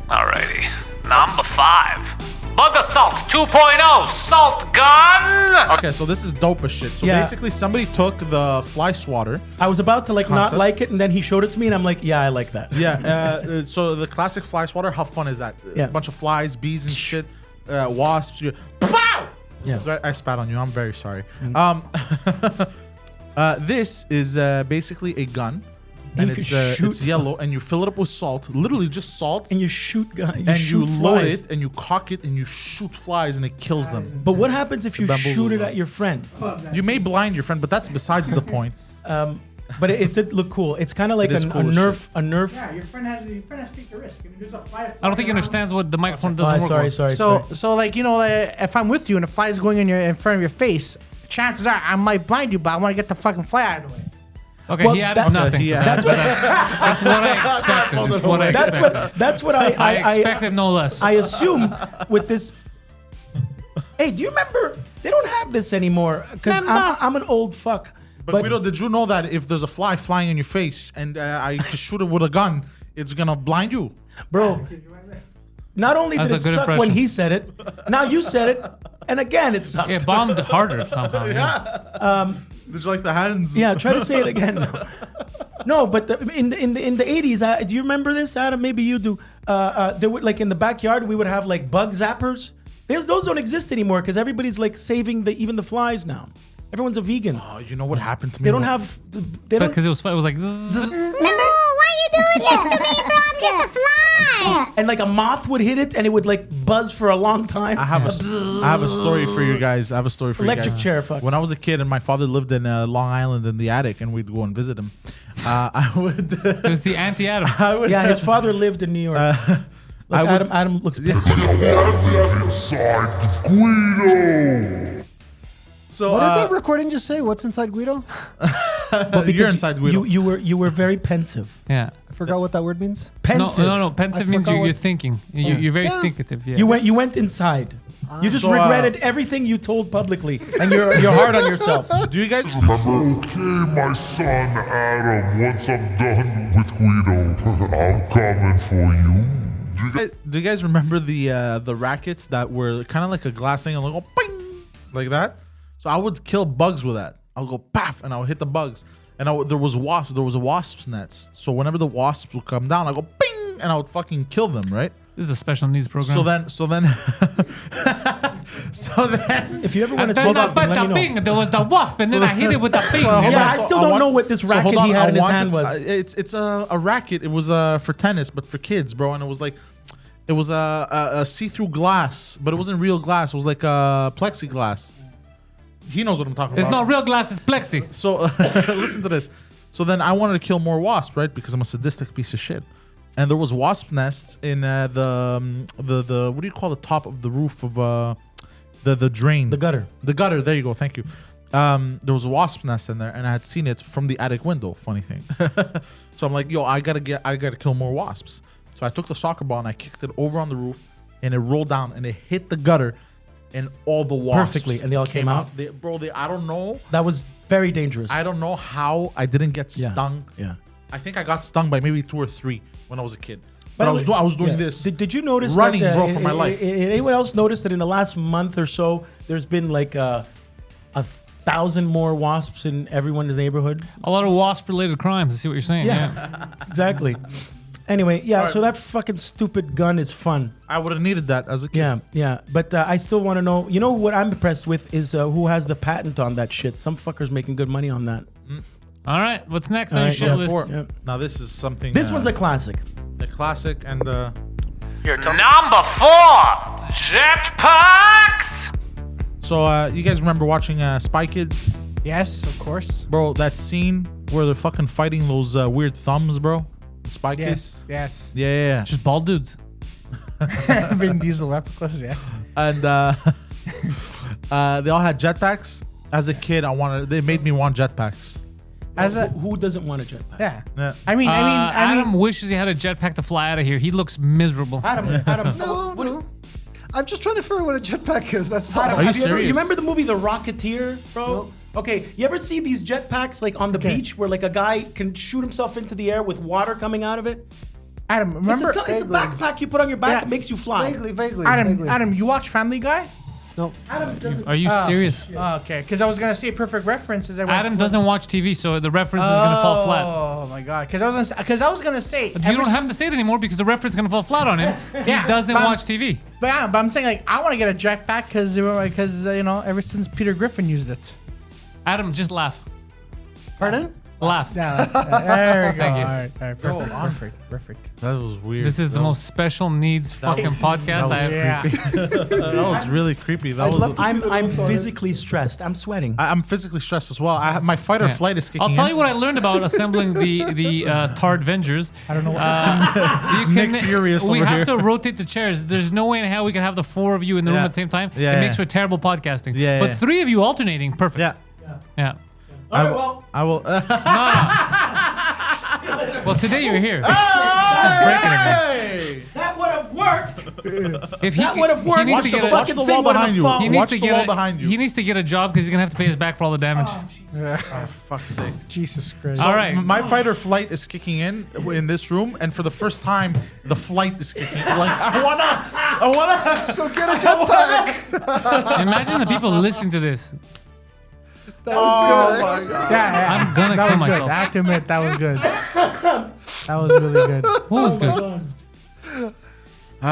Alrighty. Number 5. Bug Assault 2.0 Salt Gun. Okay, so this is dope as shit. So Yeah. basically, somebody took the fly swatter. I was about to not Concept? like it, and then he showed it to me, and I'm like, yeah, I like that. Yeah. So the classic fly swatter, how fun is that? Yeah. A bunch of flies, bees, and shit, wasps. Pow! Yeah. I spat on you. I'm very sorry. This is basically a gun, and you it's can shoot- it's yellow, and you fill it up with salt. Literally just salt, And you shoot guys. and shoot you load flies. it, and you cock it, and you shoot flies, and it kills them. But what happens if you bamboozles shoot it them. at your friend? You may blind your friend, but that's besides the point. But it did look cool. It's kind of like a is cool as Nerf. Yeah, your friend has to take the risk. I mean, there's a fly. I don't think he understands what the microphone doesn't work. Sorry. So like if I'm with you and a fly is going in front of your face, chances are I might blind you, but I want to get the fucking fly out of the way. Okay, Well, he added nothing. to that. That's what I expected. That's what I expected. That's what I expected no less. I assume with this. Hey, do you remember? They don't have this anymore because I'm an old fuck. But Guido, did you know that if there's a fly flying in your face and I just shoot it with a gun, it's gonna blind you? Bro, not only did it That's a good suck when impression. he said it, now you said it, and again it sucked. It bombed harder somehow. Yeah. It's like the hands. Yeah, try to say it again. No, but in the 80s, do you remember this, Adam? Maybe you do. There would, like in the backyard, we would have like bug zappers. Those don't exist anymore because everybody's like saving even the flies now. Everyone's a vegan. Oh, you know what happened to me? They don't have. They don't. Because it was like. Zzz. Remember? Why are you doing this to me, bro? I'm just a fly. And like a moth would hit it and it would like buzz for a long time. I have a story for you guys. Electric chair, fuck. When I was a kid and my father lived in Long Island in the attic and we'd go and visit him, I would. It was the anti-Adam. Yeah, his father lived in New York. Adam looks. Inside Guido. So What did that recording just say? What's inside Guido? you're inside Guido. You were very pensive. Yeah. I forgot what that word means. Pensive. No. Pensive I means forgot you're what- thinking. You're very Yeah. thinkative. Yeah. You went inside. You just So, regretted everything you told publicly, and you're hard on yourself. Do you guys? Okay, my son Adam, once I'm done with Guido, I'm coming for you. Do you guys remember the rackets that were kind of like a glass thing and like go bing like that? So I would kill bugs with that. I'll go paf and I would hit the bugs. And there was wasps. There was a wasp's nets. So whenever the wasps would come down, I go bing and I would fucking kill them. Right. This is a special needs program. So then. If you ever want And to then say something, let me know. bing, there was the wasp, and then I hit it with the bing. Hold Yeah, on, I still don't know what this racket hold on, he had I in his wanted- hand was. It's a racket. It was for tennis, but for kids, bro. And it was like, it was a see-through glass, but it wasn't real glass. It was like plexiglass. He knows what I'm talking It's about. not real glass, it's plexi. So listen to this. So then I wanted to kill more wasps, right? Because I'm a sadistic piece of shit. And there was wasp nests in the what do you call the top of the roof of the drain? The gutter. The gutter. There you go. Thank you. There was a wasp nest in there, and I had seen it from the attic window. Funny thing. So I'm like, yo, I gotta kill more wasps. So I took the soccer ball and I kicked it over on the roof, and it rolled down and it hit the gutter, and all the wasps Perfectly, and they all came out? I don't know. That was very dangerous. I don't know how I didn't get Yeah. stung. Yeah. I think I got stung by maybe 2 or 3 when I was a kid. But I was doing Yeah. this. Did you notice running, that, bro, for my life? Anyone else notice that in the last month or so, there's been like 1,000 more wasps in everyone's neighborhood? A lot of wasp-related crimes. I see what you're saying. Yeah. Exactly. Anyway, yeah. right. So that fucking stupid gun is fun. I would have needed that as a kid. Yeah. But I still want to know. You know what I'm impressed with is who has the patent on that shit. Some fucker's making good money on that. All right, what's next All on your right, shit yeah, list? Four. Yeah. Now this is something. This one's a classic. a classic and. Number 4, jetpacks. So you guys remember watching Spy Kids, Yes, of course. bro? That scene where they're fucking fighting those weird thumbs, bro. Spy Kids. Yes. Yeah. Just bald dudes. Vin Diesel replicas, yeah. And they all had jetpacks. As a kid, they made me want jetpacks. Who doesn't want a jetpack? Yeah. Yeah. I mean, Adam wishes he had a jetpack to fly out of here. He looks miserable. Adam. No. I'm just trying to figure out what a jetpack is. That's all. Adam, Are you have serious? you remember the movie The Rocketeer, bro? Okay, you ever see these jetpacks like on the beach where like a guy can shoot himself into the air with water coming out of it? Adam, remember? It's a backpack you put on your back. Yeah. It makes you fly. Vaguely. Adam, you watch Family Guy? No. Adam doesn't. Are you serious? Oh, okay, because I was gonna say a perfect reference. As I went Adam doesn't watch TV, so the reference is gonna fall flat. Oh my god! Because I was gonna say. You don't have to say it anymore because the reference is gonna fall flat on him. Yeah, He doesn't but I'm- watch TV. But I'm saying like I want to get a jetpack because you know ever since Peter Griffin used it. Adam, just laugh. Pardon? Laugh. Yeah, there we go. Thank you. All right. Perfect. That was weird. This is the most special needs fucking podcast I have. That was really creepy. That was. I'm physically stressed. I'm sweating. I'm physically stressed as well. My fight or flight is kicking I'll tell in. you what I learned about assembling the Tard Vengers. I don't know what. Nick Furious We over have here. to rotate the chairs. There's no way in hell we can have the 4 of you in the room Yeah. at the same time. Yeah, It makes yeah. for terrible podcasting. Yeah, but yeah. 3 of you alternating, perfect. Yeah. Yeah. All right, well, I will. Well, today you're here. Just breaking it, man. that would have worked. If he, That would have worked. He needs Watch to the get fuck- a, Watch the thing wall would've behind you. fallen. he needs Watch to the get wall a, behind you. He needs to get a job because he's gonna have to pay us back for all the damage. Fuck's sake. Jesus Christ. All right. My fight or flight is kicking in this room, and for the first time, the flight is kicking in. Like, I wanna. So get a jetpack. Imagine the people listening to this. That was good. My God. Yeah, I'm gonna that kill was myself. good. I have to admit, that was good. That was really good. What was good? All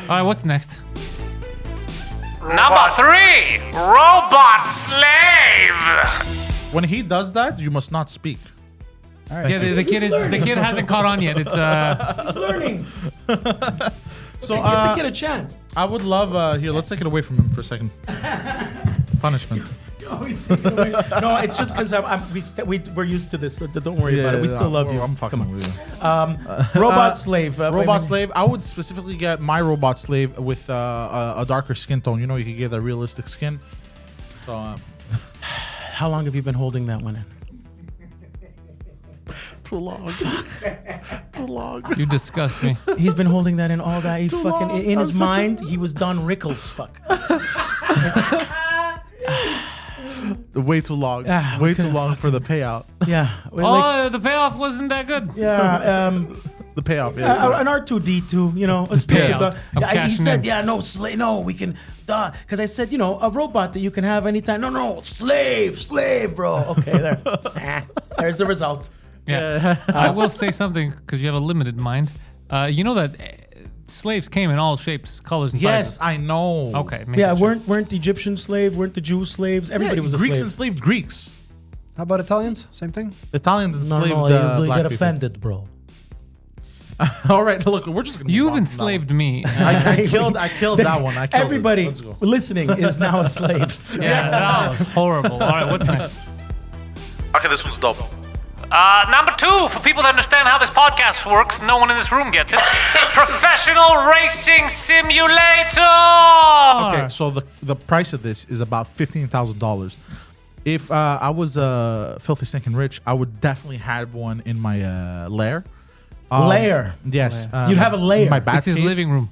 right, what's next? Number 3, Robot Slave. When he does that, you must not speak. Yeah, the kid hasn't caught on yet. It's He's learning. So Give the kid a chance. I would love here. Let's take it away from him for a second. Punishment. No, it's just because we're used to this. So don't worry about it. We still love you. I'm fucking with you. Robot slave. Robot slave. I would specifically get my robot slave with a darker skin tone. You know, you can get that realistic skin. So How long have you been holding that one in? too long. Too long. you disgust me. He's been holding that in all that. He Too fucking long. in I'm his such a- mind, he was Don Rickles. Fuck. Way too long. Ah, we Way too could've long for the payout. Yeah. Like, Oh, the payoff wasn't that good. yeah. The payoff. Yeah. An R2D2, you know, a payout. I'm he cashing said, in. "Yeah, no, no, we can." Because I said, you know, a robot that you can have anytime. No, slave, bro. Okay, there. There's the result. Yeah. I will say something because you have a limited mind. You know that slaves came in all shapes, colors, and Yes, sizes. I know. Okay. Yeah, sure. weren't the Egyptian slave? Weren't the Jew slaves? Everybody was a Greeks slave. enslaved Greeks. How about Italians? Same thing. Italians enslaved you black get people. offended, bro. All right, look, we're just gonna. You've move on from enslaved me. I killed that one. I killed Everybody it. Let's go. listening is now a slave. Yeah, that was horrible. All right, what's next? Okay, this one's dope. Number 2, for people that understand how this podcast works, no one in this room gets it. Professional Racing Simulator. Okay, so the price of this is about $15,000. If I was filthy stinking rich, I would definitely have one in my lair. Lair. Yes, You'd have a lair. My bat It's his cave. living room.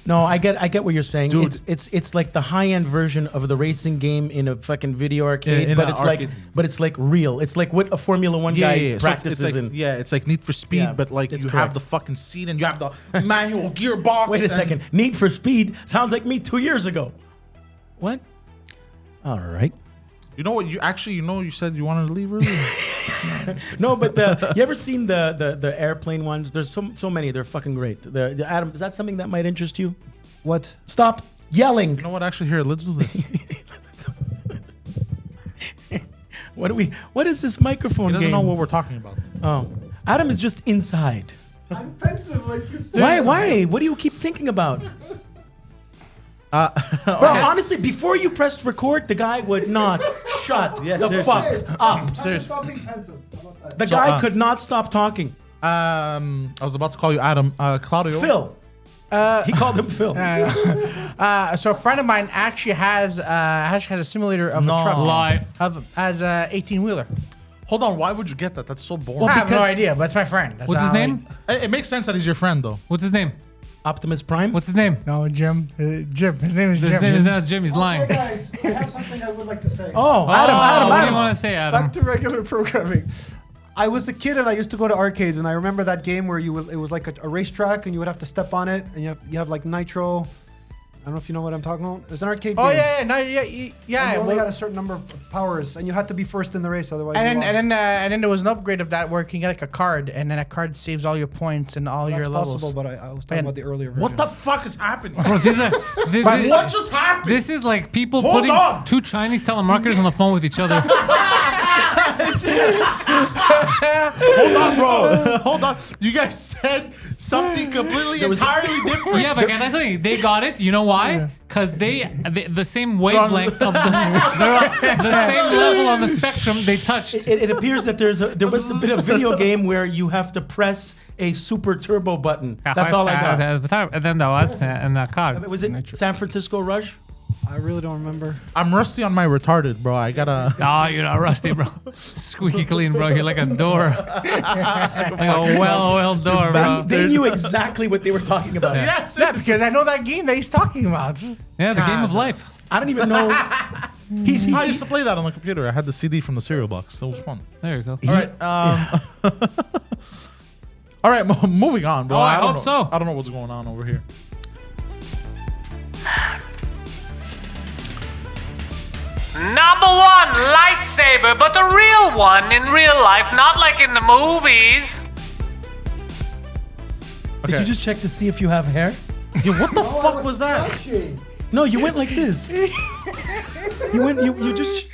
No, I get what you're saying. Dude. It's like the high end version of the racing game in a fucking video arcade, in but an it's like real. It's like what a Formula One guy So practices it's like, in. yeah, it's like Need for Speed, Yeah, but like it's you correct. have the fucking seat and you have the manual gearbox. Wait a and- second. Need for Speed sounds like me 2 years ago. What? All right. You know what? You said you wanted to leave early. No, but you ever seen the airplane ones? There's so many. They're fucking great. The Adam, is that something that might interest you? What? Stop yelling. You know what? Actually, here, let's do this. What is this microphone He doesn't game? know what we're talking about. Oh, Adam is just inside. I'm pensive like this. Why? What do you keep thinking about? Bro, honestly, before you pressed record, the guy would not shut the seriously. fuck up. Serious. Stop being pensive. How about that? The guy could not stop talking. I was about to call you Adam. Claudio. Phil. He called him Phil. So a friend of mine actually has a simulator of a truck. Lie. As a 18-wheeler. Hold on. Why would you get that? That's so boring. I have no because- idea, but it's my friend. That's What's his how I- name? It makes sense that he's your friend, though. What's his name? Optimus Prime. What's his name? No, Jim. Jim. His name is His Jim. name is not Jim. He's lying. Hey guys, I have something I would like to say. Oh, What do you Adam. want to say, Adam? Back to regular programming. I was a kid and I used to go to arcades and I remember that game where it was like a racetrack and you would have to step on it and you have like nitro. I don't know if you know what I'm talking about. It was an arcade Oh game. yeah, no, yeah. And you only had a certain number of powers and you had to be first in the race, otherwise. you lost. And then there was an upgrade of that where you can get like a card, and then that card saves all your points and all That's your levels. possible, but I was talking And about the earlier version. What the fuck is happening? Bro, What just happened? This is like people Hold putting on. 2 Chinese telemarketers on the phone with each other. Hold on, bro. Hold on. You guys said something completely entirely different. Yeah, but that's the thing. They got it. You know why? Because they the same wavelength of they're on the same level on the spectrum. They touched. It appears that there was a bit of video game where you have to press a super turbo button. That's all I got. And then the card. Was it San Francisco Rush? I really don't remember. I'm rusty on my retarded, bro. I gotta. Oh, you're not rusty, bro. Squeaky clean, bro. You're like a door. Like a well-oiled door, bro. They knew exactly what they were talking about. Yes. Yeah, because I know that game that he's talking about. Yeah, the game of life. I don't even know. I used to play that on the computer. I had the CD from the cereal box. It was fun. There you go. All right. All right. Moving on, bro. Oh, I don't hope know. so. I don't know what's going on over here. Number 1, lightsaber, but a real one in real life, not like in the movies. Okay. Did you just check to see if you have hair? Yeah, what the fuck was that? No, you went like this. You just.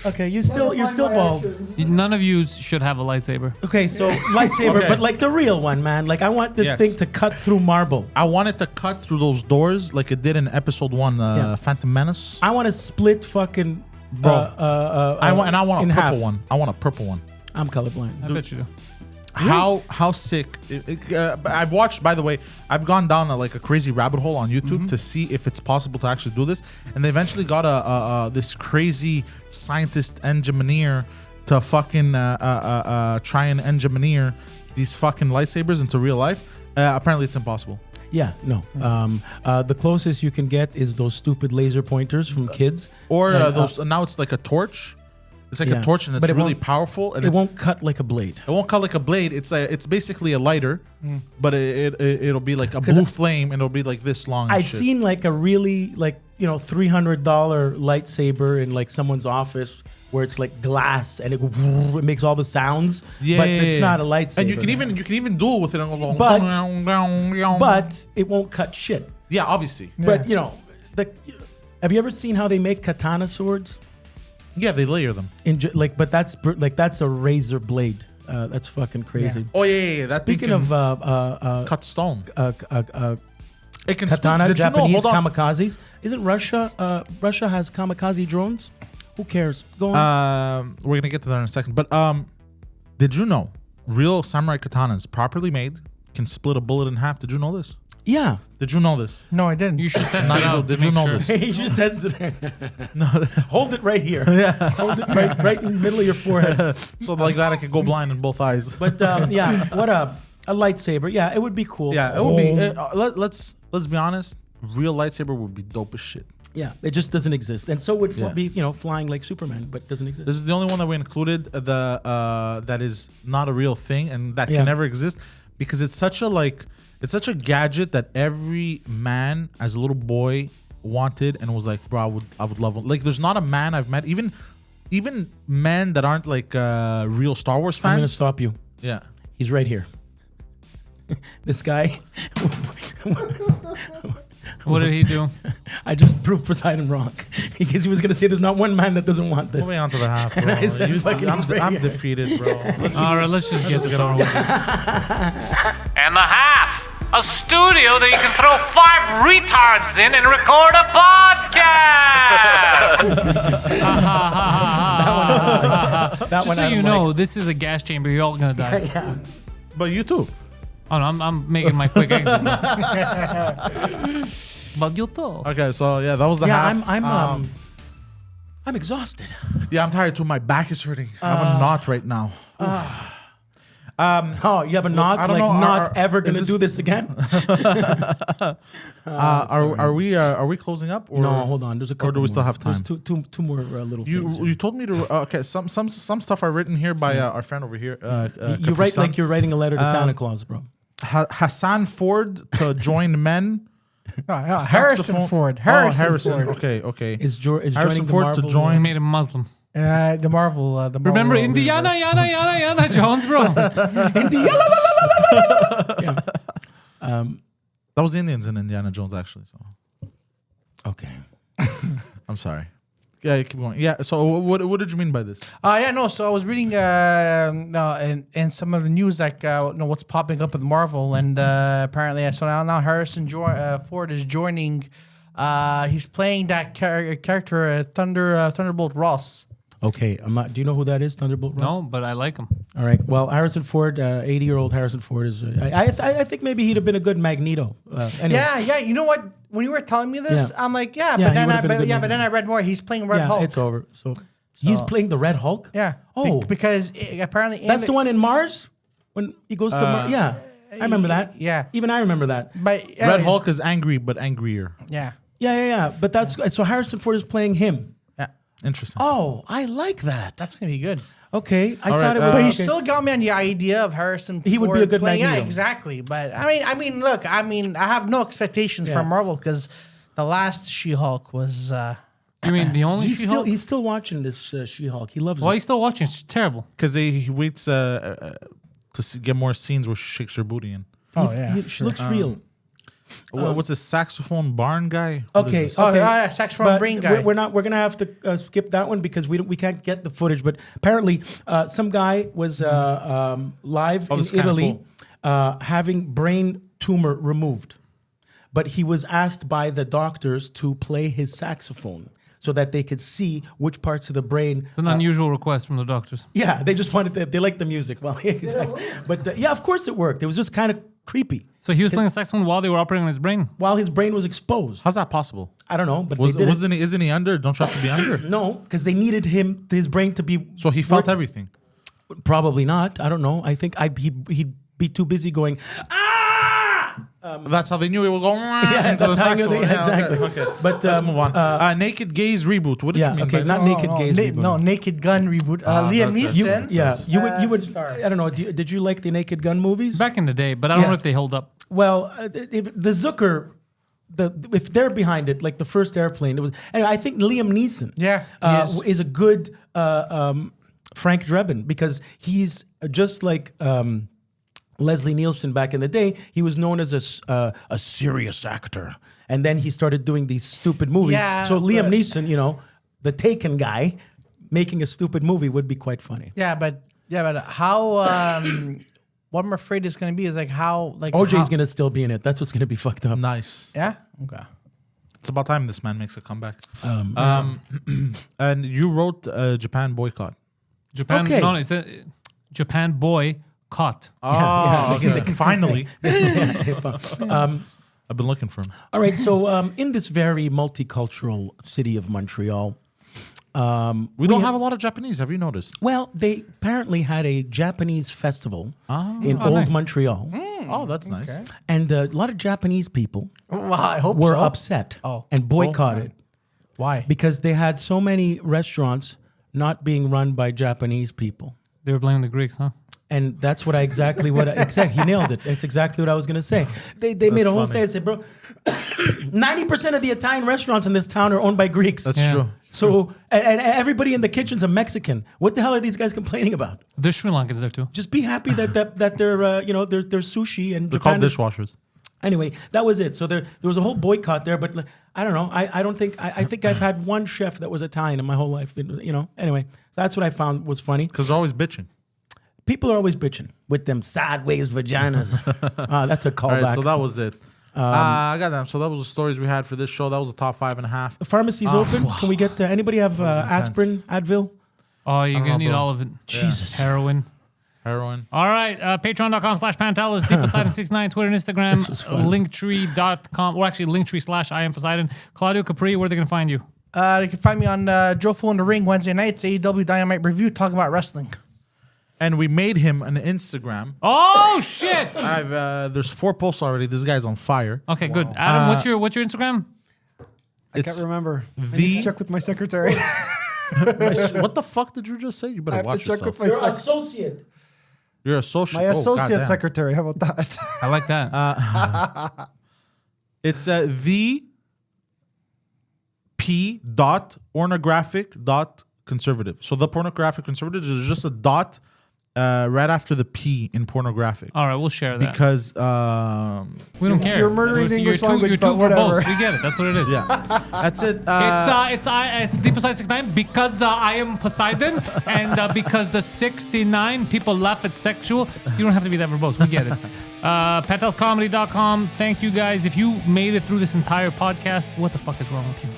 Okay, you're still bald. None of you should have a lightsaber. Okay, so lightsaber, Okay. but like the real one, man. Like I want this Yes. thing to cut through marble. I wanted to cut through those doors like it did in episode 1, Yeah. Phantom Menace. I want to split fucking. Bro, I want a in purple half. one. I want a purple one. I'm colorblind. I bet you do. How sick? I've watched. By the way, I've gone down like a crazy rabbit hole on YouTube to see if it's possible to actually do this, and they eventually got this crazy scientist engineer to fucking try and engineer these fucking lightsabers into real life. Apparently, it's impossible. Yeah, no. The closest you can get is those stupid laser pointers from kids. Or And, those. Now it's like a torch. It's like Yeah. a torch, and it's But it really won't- powerful. And It it's, won't cut like a blade. It won't cut like a blade. It's basically a lighter, but it'll be like a blue flame, and it'll be like this long. and I've shit. seen like a really like $300 lightsaber in like someone's office where it's like glass and it makes all the sounds. Yeah, but it's not a lightsaber. And you can even duel with it. And go, But it won't cut shit. yeah, obviously, But have you ever seen how they make katana swords? yeah, they layer them. But that's a razor blade. That's fucking crazy. Oh yeah. That Speaking thing of can cut stone. It can katana, split. Did you know? Japanese Hold on. kamikazes. Isn't Russia? Russia has kamikaze drones. Who cares? Go on. We're gonna get to that in a second. But did you know real samurai katanas, properly made, can split a bullet in half? Did you know this? Yeah. Did you know this? No, I didn't. You should test No, it you out. don't. Did to you make know sure. this? You should test it. Hold it right here. Yeah. Hold it right in the middle of your forehead. So like that, I could go blind in both eyes. But yeah, what a lightsaber. Yeah, it would be cool. Yeah, it would be. Let's be honest. Real lightsaber would be dope as shit. Yeah, it just doesn't exist. And so would Yeah. be flying like Superman, but doesn't exist. This is the only one that we included that is not a real thing and that Yeah. can never exist because it's such a gadget that every man as a little boy wanted and was like, bro, I would love it. Like, there's not a man I've met, even men that aren't like real Star Wars fans. I'm gonna stop you. Yeah. He's right here. This guy. What did he do? I just proved Poseidon wrong because he was gonna say there's not one man that doesn't want this. Moving on to the half, bro. And I said, fucking I'm right. defeated, bro. All right, let's just get Let's this get on on. with this. And the half. A studio that you can throw 5 retards in and record a podcast. That Just one so Adam you know, likes. this is a gas chamber. You're all gonna die. But you too. Oh no, I'm making my quick exit. But you too. Okay, so yeah, that was the Yeah, half. I'm exhausted. Yeah, I'm tired too. My back is hurting. I have a knot right now. Oh, you have a knot? I don't Like know, not ever is gonna this- do this again? Are we closing up? Or? No, hold on. There's a couple. do we still more. have time? There's two more little things. You told me to okay. Some stuff are written here by our friend over here. You write like you're writing a letter to Santa Claus, bro. Hassan Ford to join men. Harrison Saxophone- Ford. Oh, Harrison Ford. Okay. Is Harrison joining the Ford to Marvel- join. I made him Muslim. The Marvel. Remember Indiana, Yana Jones, bro. That was Indians in Indiana Jones, actually. So Okay. I'm sorry. Yeah, keep going. Yeah. So what did you mean by this? So I was reading in some of the news what's popping up with Marvel, and apparently now Harrison Ford is joining. He's playing that character Thunderbolt Ross. Okay, I'm not. Do you know who that is? Thunderbolt Ross? No, but I like him. All right. Well, Harrison Ford, 80-year-old Harrison Ford is. I think maybe he'd have been a good Magneto. Anyway. Yeah. You know what? When you were telling me this, Yeah. I'm like, Yeah, but he then would've been a good but then I read more. He's playing Red Hulk. It's over. So he's playing the Red Hulk. Yeah. Oh. Because apparently That's the one in Mars when he goes to Mars. Yeah, I remember that. Yeah. Even I remember that. But Red anyways, Hulk is angry but angrier. Yeah. Yeah. But that's so Harrison Ford is playing him. Yeah. Interesting. Oh, I like that. That's gonna be good. Okay, I All thought right, it was. But okay. he still got me on the idea of Harrison. He would be Ford a good playing. Yeah, Magneto. exactly. But I mean, look, I have no expectations Yeah. from Marvel because the last She-Hulk was. You mean the only She-Hulk? He's still watching this She-Hulk. He loves Why are it. you still watching? It's terrible. Because he waits to get more scenes where she shakes her booty in. Oh yeah. She looks real. What's this saxophone barn guy? What is Okay. this? Oh, yeah, saxophone brain guy. We're gonna have to skip that one because we can't get the footage. But apparently, some guy was live Oh, this in is kinda Italy having brain tumor removed, but he was asked by the doctors to play his saxophone so that they could see which parts of the brain. It's an unusual request from the doctors. Yeah, they just wanted to. They liked the music. Well, exactly. But yeah, of course it worked. It was just kind of creepy So he was playing saxophone while they were operating on his brain. while his brain was exposed. How's that possible? I don't know, but they did it. Isn't he under? Don't you have to be under? No, because they needed his brain to be. So he felt everything. Probably not. I don't know. I think he'd be too busy going, That's how they knew it was going into the that's how I knew saxophone. they- exactly. Okay. But, Let's move on. Naked Gaze reboot. What did you mean by not this? Naked Gaze reboot. No, Naked Gun reboot. Liam that's- Neeson. Yeah, you would. Star. I don't know. Did you like the Naked Gun movies? Back in the day, but I don't Yeah. know if they hold up. Well, the Zucker, if they're behind it, like the first airplane, it was. Anyway, I think Liam Neeson, Yeah, he is a good Frank Drebin because he's just like Leslie Nielsen back in the day. He was known as a serious actor, and then he started doing these stupid movies. Yeah, so Liam but- Neeson, the Taken guy, making a stupid movie would be quite funny. Yeah, but how? What I'm afraid is going to be is like how OJ's gonna still be in it. That's what's gonna be fucked up. Nice. Yeah. Okay. It's about time this man makes a comeback. And you wrote Japan boycott. Japan, Okay. no, it's a Japan boy caught. Oh, okay. Finally. I've been looking for him. All right, so in this very multicultural city of Montreal, We don't have a lot of Japanese. Have you noticed? well, they apparently had a Japanese festival in Oh, Old nice. Montreal, Oh, that's nice. and a lot of Japanese people Well, I hope were so. upset Oh. and boycotted Why? because they had so many restaurants not being run by Japanese people. They were blaming the Greeks, huh? And that's what exactly he nailed it. That's exactly what I was gonna say. They made a whole funny. thing. I said, bro, 90% of the Italian restaurants in this town are owned by Greeks. That's Yeah. true. So and everybody in the kitchen's a Mexican. What the hell are these guys complaining about? There's Sri Lankans there too. Just be happy that they're sushi and They're Japan called is- dishwashers. Anyway, that was it. So there was a whole boycott there, but I don't know. I don't think I think I've had one chef that was Italian in my whole life. Anyway, that's what I found was funny. Because they're always bitching. People are always bitching with them sideways vaginas. That's a All callback. right, so that was it. I got them. So that was the stories we had for this show. That was the top 5.5. The pharmacy's open. Can we get anybody have intense. aspirin, Advil? Oh, you're know, gonna need bro. all of it. Jesus. Heroin. Heroin. All right, patreon.com/Pantelis, Poseidon69, Twitter and Instagram, linktree.com, or actually linktree/I am Poseidon. Claudio Capri, where are they going to find you? You can find me on Joe in the Ring Wednesday nights, AEW Dynamite Review, talking about wrestling. And we made him an Instagram. Oh, shit! There's 4 posts already. This guy's on fire. Okay, good. Adam, what's your Instagram? I can't remember. I the- need to check with my secretary. What the fuck did you just say? You I better have to watch check yourself. with my associate. You're associate. my associate goddamn. secretary. How about that? I like that. It's the p.ornographic.conservative. So the pornographic conservative is just a dot right after the P in pornographic. All right, we'll share that. Because we don't care. You're murdering the English language, you're but too whatever. verbose. We get it. That's what it is. yeah, that's it. It's the Poseidon 69 because I am Poseidon and because the 69 people laugh at sexual. You don't have to be that verbose. We get it. PantelsComedy.com. Thank you guys. If you made it through this entire podcast, what the fuck is wrong with you?